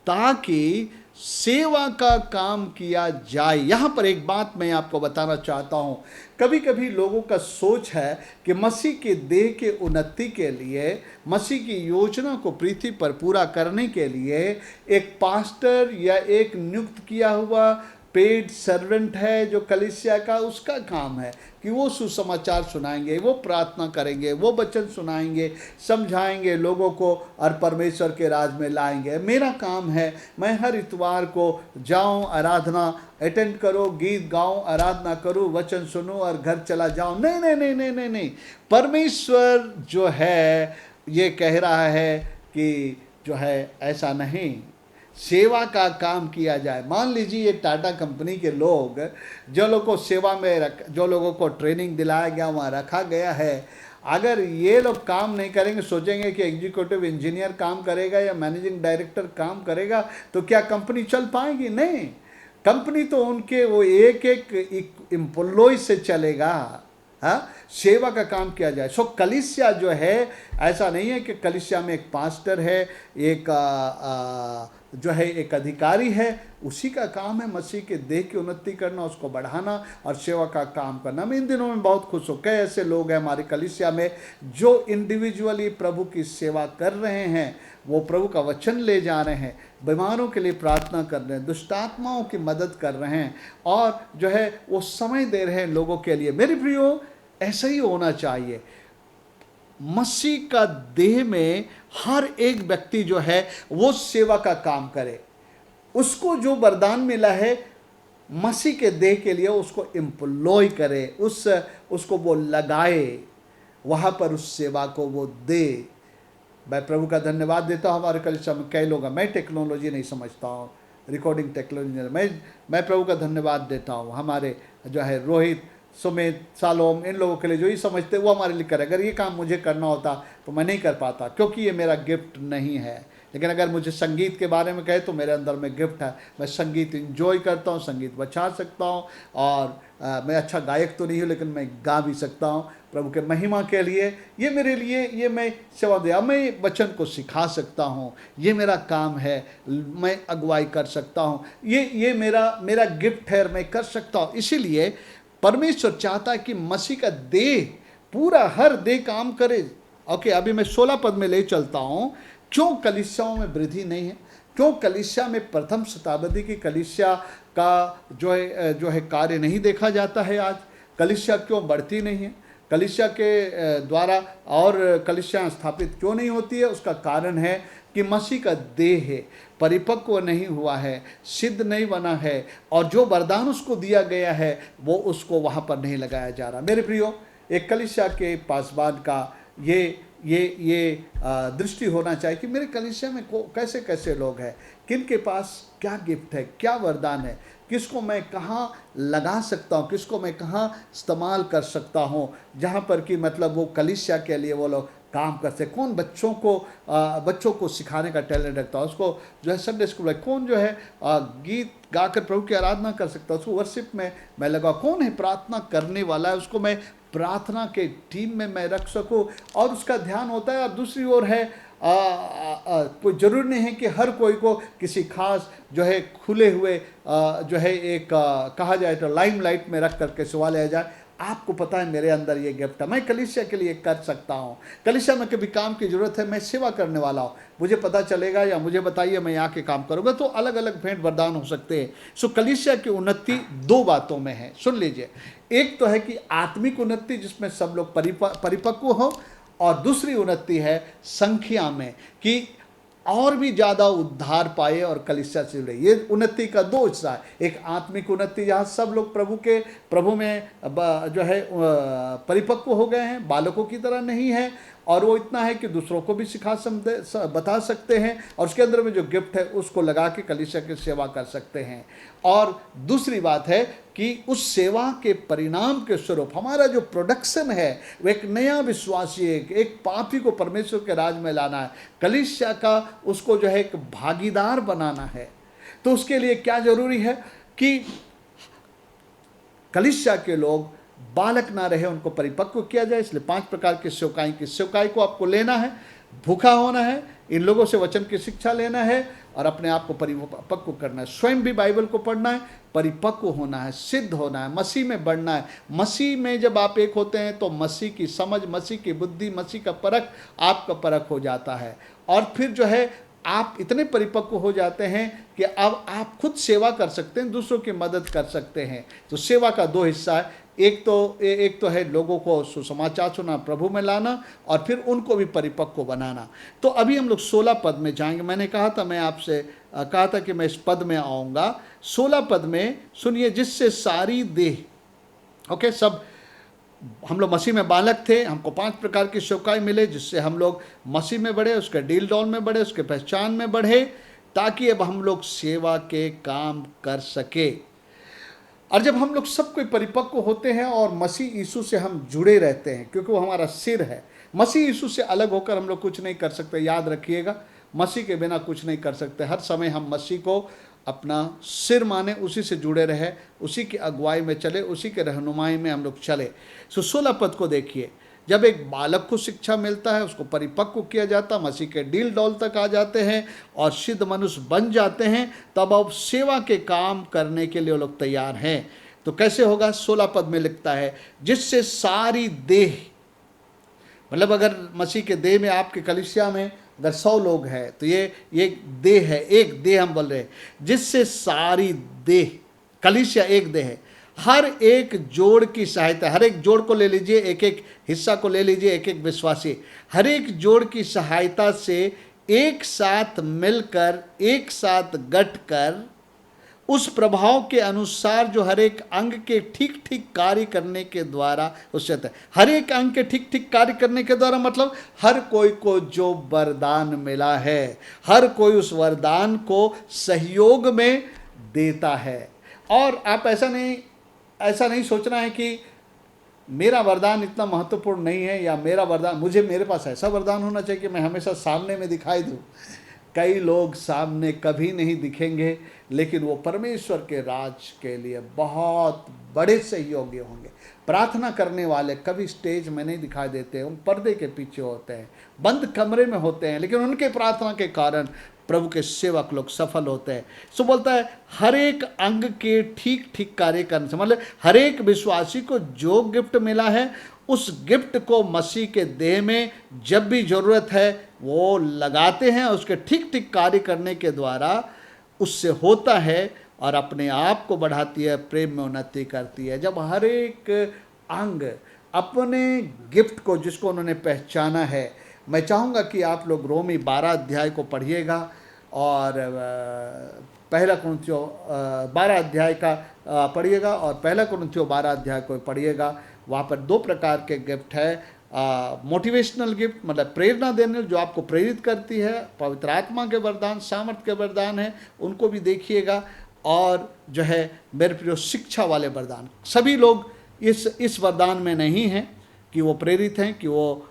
ताकि सेवा का काम किया जाए। यहाँ पर एक बात मैं आपको बताना चाहता हूँ, कभी कभी लोगों का सोच है कि मसीह के देह के उन्नति के लिए, मसीह की योजना को पृथ्वी पर पूरा करने के लिए एक पास्टर या एक नियुक्त किया हुआ पेड सर्वेंट है जो कलीसिया का, उसका काम है कि वो सुसमाचार सुनाएंगे, वो प्रार्थना करेंगे, वो वचन सुनाएंगे, समझाएंगे लोगों को और परमेश्वर के राज में लाएंगे। मेरा काम है मैं हर इतवार को जाऊं, आराधना अटेंड करो, गीत गाऊं, आराधना करूं, वचन सुनूं और घर चला जाऊं। नहीं नहीं नहीं नहीं नहीं नहीं, परमेश्वर जो है ये कह रहा है कि जो है ऐसा नहीं, सेवा का काम किया जाए। मान लीजिए ये टाटा कंपनी के लोग जो लोगों को सेवा में जो लोगों को ट्रेनिंग दिलाया गया, वहाँ रखा गया है, अगर ये लोग काम नहीं करेंगे, सोचेंगे कि एग्जीक्यूटिव इंजीनियर काम करेगा या मैनेजिंग डायरेक्टर काम करेगा, तो क्या कंपनी चल पाएगी? नहीं, कंपनी तो उनके वो एक एक एम्प्लॉय से चलेगा। हाँ, सेवा का काम किया जाए। सो कलीसिया जो है, ऐसा नहीं है कि कलीसिया में एक पास्टर है, एक जो है एक अधिकारी है, उसी का काम है मसीह के देह की उन्नति करना, उसको बढ़ाना और सेवा का काम करना। मैं इन दिनों में बहुत खुश हूँ, कई ऐसे लोग हैं हमारे कलीसिया में जो इंडिविजुअली प्रभु की सेवा कर रहे हैं, वो प्रभु का वचन ले जा रहे हैं, बीमारों के लिए प्रार्थना कर रहे हैं, दुष्ट आत्माओं की मदद कर रहे हैं और जो है वो समय दे रहे हैं लोगों के लिए। मेरे प्रियो, ऐसा ही होना चाहिए। मसीह का देह में हर एक व्यक्ति जो है वो सेवा का काम करे, उसको जो वरदान मिला है मसीह के देह के लिए उसको एम्प्लॉय करे, उसको वो लगाए, वहाँ पर उस सेवा को वो दे। मैं प्रभु का धन्यवाद देता हूँ। हमारे कलीसिया में कई लोग हैं, मैं टेक्नोलॉजी नहीं समझता हूँ, रिकॉर्डिंग टेक्नोलॉजी, मैं प्रभु का धन्यवाद देता हूँ। हमारे जो है रोहित, सुमित, सालोम, इन लोगों के लिए जो ही समझते वो हमारे लिए करे। अगर ये काम मुझे करना होता तो मैं नहीं कर पाता, क्योंकि ये मेरा गिफ्ट नहीं है। लेकिन अगर मुझे संगीत के बारे में कहे तो मेरे अंदर में गिफ्ट है, मैं संगीत एंजॉय करता हूँ, संगीत बचा सकता हूँ और मैं अच्छा गायक तो नहीं हूँ लेकिन मैं गा भी सकता हूँ प्रभु के महिमा के लिए। ये मेरे लिए, ये मैं सेवा दिया, मैं वचन को सिखा सकता हूँ, ये मेरा काम है, मैं अगुवाई कर सकता हूँ, ये मेरा गिफ्ट है, मैं कर सकता हूँ। इसीलिए परमेश्वर चाहता है कि मसीह का देह, पूरा हर देह काम करे। ओके, अभी मैं 16 पद में ले चलता हूँ। क्यों कलीसियाओं में वृद्धि नहीं है? क्यों कलीसिया में प्रथम शताब्दी की कलीसिया का जो है कार्य नहीं देखा जाता है? आज कलीसिया क्यों बढ़ती नहीं है? कलीसिया के द्वारा और कलीसिया स्थापित क्यों नहीं होती है? उसका कारण है कि मसीह का देह है, परिपक्व नहीं हुआ है, सिद्ध नहीं बना है, और जो वरदान उसको दिया गया है वो उसको वहाँ पर नहीं लगाया जा रहा। मेरे प्रियो, एक कलीसिया के पासवान का ये दृष्टि होना चाहिए कि मेरे कलीसिया में कैसे कैसे लोग हैं, किन के पास क्या गिफ्ट है, क्या वरदान है, किसको मैं कहाँ लगा सकता हूँ, किसको मैं कहाँ इस्तेमाल कर सकता हूँ, जहाँ पर कि मतलब वो कलीसिया के लिए वो लोग काम करते। कौन बच्चों को सिखाने का टैलेंट रखता है, उसको जो है संडे स्कूल में, कौन जो है गीत गाकर प्रभु की आराधना कर सकता है, उसको वर्शिप में मैं लगा, कौन है प्रार्थना करने वाला है, उसको मैं प्रार्थना के टीम में मैं रख सकूं और उसका ध्यान होता है। और दूसरी ओर है कोई ज़रूरी नहीं है कि हर कोई को किसी खास जो है खुले हुए जो है एक कहा जाए तो लाइमलाइट में रख करके सवाल लिया जाए। आपको पता है मेरे अंदर ये गिफ्ट है, मैं कलीसिया के लिए कर सकता हूँ, कलीसिया में कभी काम की ज़रूरत है, मैं सेवा करने वाला हूँ, मुझे पता चलेगा या मुझे बताइए, मैं यहाँ के काम करूँगा। तो अलग अलग भेंट वरदान हो सकते हैं। सो कलीसिया की उन्नति दो बातों में है, सुन लीजिए। एक तो है कि आत्मिक उन्नति जिसमें सब लोग परिपक्व हो, और दूसरी उन्नति है संख्या में, कि और भी ज़्यादा उद्धार पाए और कलीसिया से जुड़े। ये उन्नति का दो हिस्सा है। एक आत्मिक उन्नति जहाँ सब लोग प्रभु में जो है परिपक्व हो गए हैं, बालकों की तरह नहीं है, और वो इतना है कि दूसरों को भी बता सकते हैं, और उसके अंदर में जो गिफ्ट है उसको लगा के कलीसिया की सेवा कर सकते हैं। और दूसरी बात है कि उस सेवा के परिणाम के स्वरूप हमारा जो प्रोडक्शन है वो एक नया विश्वासी, एक पापी को परमेश्वर के राज में लाना है, कलीसिया का उसको जो है एक भागीदार बनाना है। तो उसके लिए क्या जरूरी है कि कलीसिया के लोग बालक ना रहे, उनको परिपक्व किया जाए। इसलिए 5 प्रकार की सेवकाई को आपको लेना है, भूखा होना है, इन लोगों से वचन की शिक्षा लेना है, और अपने आप को परिपक्व करना है। स्वयं भी बाइबल को पढ़ना है, परिपक्व होना है, सिद्ध होना है, मसीह में बढ़ना है। मसीह में जब आप एक होते हैं तो मसीह की समझ, मसीह की बुद्धि, मसीह का परख आपका परख हो जाता है, और फिर जो है आप इतने परिपक्व हो जाते हैं कि अब आप खुद सेवा कर सकते हैं, दूसरों की मदद कर सकते हैं। तो सेवा का दो हिस्सा है, एक तो है लोगों को सुसमाचार सुना, प्रभु में लाना, और फिर उनको भी परिपक्व बनाना। तो अभी हम लोग 16 पद में जाएंगे। मैंने कहा था, मैं आपसे कहा था कि मैं इस पद में आऊँगा। 16 पद में सुनिए, जिससे सारी देह, ओके, सब हम लोग मसीह में बालक थे, हमको 5 प्रकार की सेवकाई मिले, जिससे हम लोग मसीह में बढ़े, उसके डील डॉल में बढ़े, उसके पहचान में बढ़े, ताकि अब हम लोग सेवा के काम कर सके। और जब हम लोग सब कोई परिपक्व होते हैं और मसीह यीशु से हम जुड़े रहते हैं, क्योंकि वो हमारा सिर है, मसीह यीशु से अलग होकर हम लोग कुछ नहीं कर सकते। याद रखिएगा, मसीह के बिना कुछ नहीं कर सकते। हर समय हम मसीह को अपना सिर माने, उसी से जुड़े रहे, उसी की अगुवाई में चले, उसी के रहनुमाई में हम लोग चले। 16 पद को देखिए, जब एक बालक को शिक्षा मिलता है, उसको परिपक्व किया जाता, मसीह के डील डॉल तक आ जाते हैं और सिद्ध मनुष्य बन जाते हैं, तब अब सेवा के काम करने के लिए वो लोग तैयार हैं। तो कैसे होगा? 16 पद में लिखता है, जिससे सारी देह, मतलब अगर मसीह के देह में, आपके कलीसिया में अगर 100 लोग हैं तो ये देह है, एक देह हम बोल रहे हैं, जिससे सारी देह, कलीसिया एक देह है, हर एक जोड़ की सहायता, हर एक जोड़ को ले लीजिए, एक एक हिस्सा को ले लीजिए, एक एक विश्वासी, हर एक जोड़ की सहायता से एक साथ मिलकर, एक साथ गठकर, उस प्रभाव के अनुसार जो हर एक अंग के ठीक ठीक कार्य करने के द्वारा, उससे हर एक अंग के ठीक ठीक कार्य करने के द्वारा मतलब हर कोई को जो वरदान मिला है, हर कोई उस वरदान को सहयोग में देता है। और आप ऐसा नहीं सोचना है कि मेरा वरदान इतना महत्वपूर्ण नहीं है, या मेरा वरदान, मेरे पास ऐसा वरदान होना चाहिए कि मैं हमेशा सामने में दिखाई दूँ। कई लोग सामने कभी नहीं दिखेंगे, लेकिन वो परमेश्वर के राज के लिए बहुत बड़े सहयोगी होंगे। प्रार्थना करने वाले कभी स्टेज में नहीं दिखाई देते, उन पर्दे के पीछे होते हैं, बंद कमरे में होते हैं, लेकिन उनके प्रार्थना के कारण प्रभु के सेवक लोग सफल होते हैं। सो बोलता है, हर एक अंग के ठीक ठीक कार्य करने से, मतलब हर एक विश्वासी को जो गिफ्ट मिला है, उस गिफ्ट को मसीह के देह में जब भी जरूरत है वो लगाते हैं, उसके ठीक ठीक कार्य करने के द्वारा उससे होता है, और अपने आप को बढ़ाती है, प्रेम में उन्नति करती है। जब हर एक अंग अपने गिफ्ट को, जिसको उन्होंने पहचाना है, मैं चाहूँगा कि आप लोग रोमी 12 अध्याय को पढ़िएगा, और पहला कुरिन्थियों 12 अध्याय का पढ़िएगा, और पहला कुरिन्थियों 12 अध्याय को पढ़िएगा। वहाँ पर 2 प्रकार के गिफ्ट है, मोटिवेशनल गिफ्ट, मतलब प्रेरणा देने, जो आपको प्रेरित करती है, पवित्र आत्मा के वरदान, सामर्थ के वरदान है, उनको भी देखिएगा, और जो है मेरे प्रियो शिक्षा वाले वरदान। सभी लोग इस वरदान में नहीं हैं कि वो प्रेरित हैं, कि वो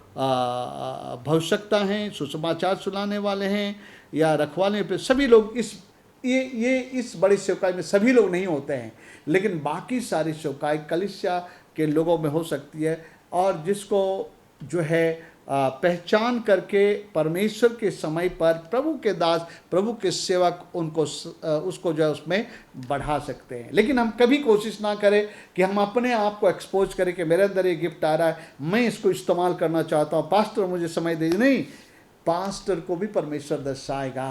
भविष्यवक्ता हैं, सुसमाचार सुनाने वाले हैं, या रखवाले पे। सभी लोग इस बड़ी सेवकाई में सभी लोग नहीं होते हैं, लेकिन बाकी सारी सेवकाई कलीसिया के लोगों में हो सकती है। और जिसको जो है पहचान करके परमेश्वर के समय पर प्रभु के दास, प्रभु के सेवक उनको उसको जो है उसमें बढ़ा सकते हैं। लेकिन हम कभी कोशिश ना करें कि हम अपने आप को एक्सपोज करें कि मेरे अंदर ये गिफ्ट आ रहा है, मैं इसको इस्तेमाल करना चाहता हूँ, पास्टर मुझे समय दे। नहीं, पास्टर को भी परमेश्वर दर्शाएगा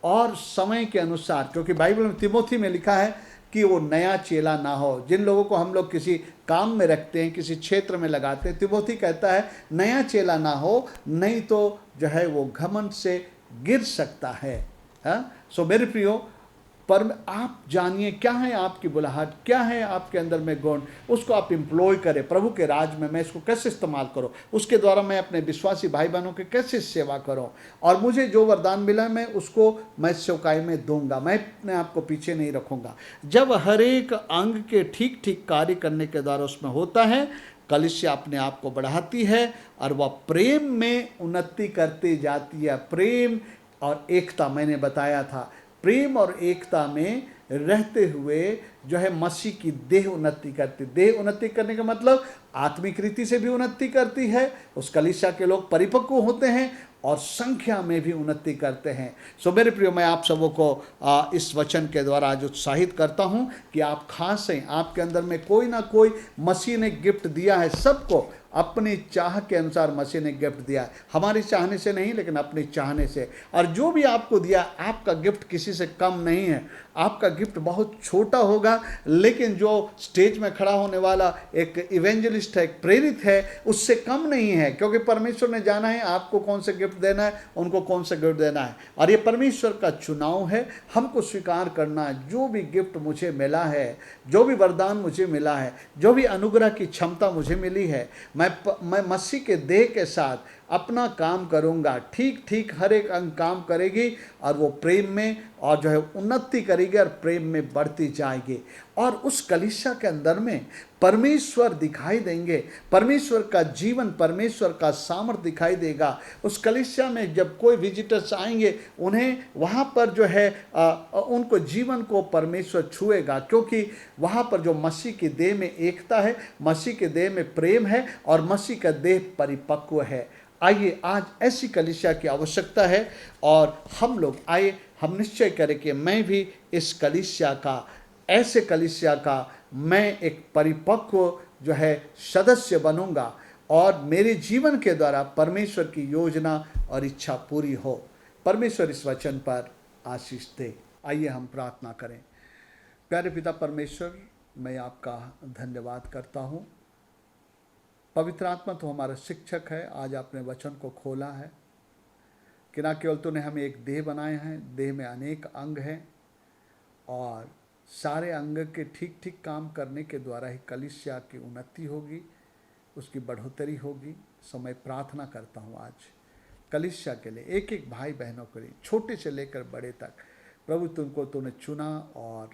और समय के अनुसार, क्योंकि बाइबल में तिमोथी में लिखा है कि वो नया चेला ना हो। जिन लोगों को हम लोग किसी काम में रखते हैं, किसी क्षेत्र में लगाते हैं, तिमोथी कहता है नया चेला ना हो, नहीं तो जो है वो घमंड से गिर सकता है। सो मेरे प्रियो, पर आप जानिए क्या है आपकी बुलाहट, क्या है आपके अंदर में गुण, उसको आप एम्प्लॉय करें प्रभु के राज में। मैं इसको कैसे इस्तेमाल करूं, उसके द्वारा मैं अपने विश्वासी भाई बहनों की कैसे सेवा करूं, और मुझे जो वरदान मिला मैं उसको मैं सेवकाई में दूंगा। मैं अपने आप को पीछे नहीं रखूंगा। जब हर एक अंग के ठीक ठीक कार्य करने के द्वारा उसमें होता है, कलीसिया अपने आप को बढ़ाती है और वह प्रेम में उन्नति करती जाती है। प्रेम और एकता, मैंने बताया था, प्रेम और एकता में रहते हुए जो है मसीह की देह उन्नति करती। देह उन्नति करने का मतलब आत्मिक रीति से भी उन्नति करती है, उस कलीसिया के लोग परिपक्व होते हैं और संख्या में भी उन्नति करते हैं। सो मेरे प्रियो, मैं आप सबों को इस वचन के द्वारा आज उत्साहित करता हूं कि आप खास हैं, आपके अंदर में कोई ना कोई मसीह ने गिफ्ट दिया है। सबको अपनी चाह के अनुसार मसीह ने गिफ्ट दिया है, हमारी चाहने से नहीं लेकिन अपनी चाहने से। और जो भी आपको दिया, आपका गिफ्ट किसी से कम नहीं है। आपका गिफ्ट बहुत छोटा होगा, लेकिन जो स्टेज में खड़ा होने वाला एक इवेंजलिस्ट है, एक प्रेरित है, उससे कम नहीं है, क्योंकि परमेश्वर ने जाना है आपको कौन से गिफ्ट देना है, उनको कौन से गिफ्ट देना है। और ये परमेश्वर का चुनाव है, हमको स्वीकार करना है। जो भी गिफ्ट मुझे मिला है, जो भी वरदान मुझे मिला है, जो भी अनुग्रह की क्षमता मुझे मिली है, मैं मसीह के देह के साथ अपना काम करूंगा। ठीक ठीक हर एक अंग काम करेगी और वो प्रेम में और जो है उन्नति करेगी और प्रेम में बढ़ती जाएगी। और उस कलीसिया के अंदर में परमेश्वर दिखाई देंगे, परमेश्वर का जीवन, परमेश्वर का सामर्थ्य दिखाई देगा। उस कलीसिया में जब कोई विजिटर्स आएंगे, उन्हें वहाँ पर जो है उनको जीवन को परमेश्वर छुएगा, क्योंकि वहाँ पर जो मसीह की देह में एकता है, मसीह के देह में प्रेम है और मसीह का देह परिपक्व है। आइए, आज ऐसी कलीसिया की आवश्यकता है और हम लोग आए, हम निश्चय करें कि मैं भी इस कलीसिया का, ऐसे कलीसिया का मैं एक परिपक्व जो है सदस्य बनूंगा और मेरे जीवन के द्वारा परमेश्वर की योजना और इच्छा पूरी हो। परमेश्वर इस वचन पर आशीष दे। आइए हम प्रार्थना करें। प्यारे पिता परमेश्वर, मैं आपका धन्यवाद करता हूँ। पवित्र आत्मा तो हमारा शिक्षक है। आज आपने वचन को खोला है कि ना केवल तूने हमें एक देह बनाए हैं, देह में अनेक अंग हैं और सारे अंग के ठीक ठीक काम करने के द्वारा ही कलीसिया की उन्नति होगी, उसकी बढ़ोतरी होगी। सो मैं प्रार्थना करता हूँ आज कलीसिया के लिए, एक एक भाई बहनों के लिए, छोटे से लेकर बड़े तक। प्रभु, तुमको तूने चुना और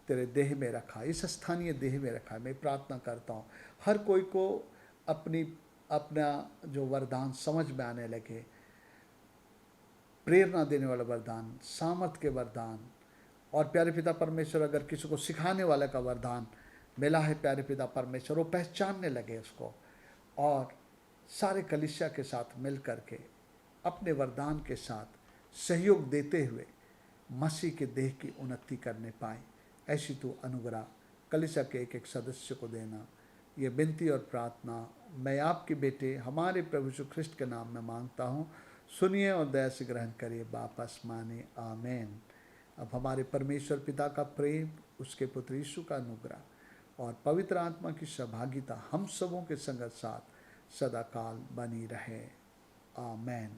तेरे देह में रखा, इस स्थानीय देह में रखा। मैं प्रार्थना करता हूँ हर कोई को अपना जो वरदान समझ में आने लगे, प्रेरणा देने वाला वरदान, सामर्थ के वरदान, और प्यारे पिता परमेश्वर अगर किसी को सिखाने वाला का वरदान मिला है, प्यारे पिता परमेश्वर वो पहचानने लगे उसको और सारे कलीसिया के साथ मिल करके अपने वरदान के साथ सहयोग देते हुए मसीह के देह की उन्नति करने पाए। ऐसी तो अनुग्रह कलीसिया के एक एक सदस्य को देना, ये विनती और प्रार्थना मैं आपके बेटे हमारे प्रभु यीशु ख्रिस्ट के नाम में मांगता हूँ। सुनिए और दया से ग्रहण करिए, वापस माने, आमीन। अब हमारे परमेश्वर पिता का प्रेम, उसके पुत्र यीशु का अनुग्रह और पवित्र आत्मा की सहभागिता हम सबों के संग साथ सदा काल बनी रहे। आमीन,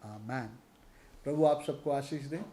आमीन। प्रभु आप सबको आशीष दें।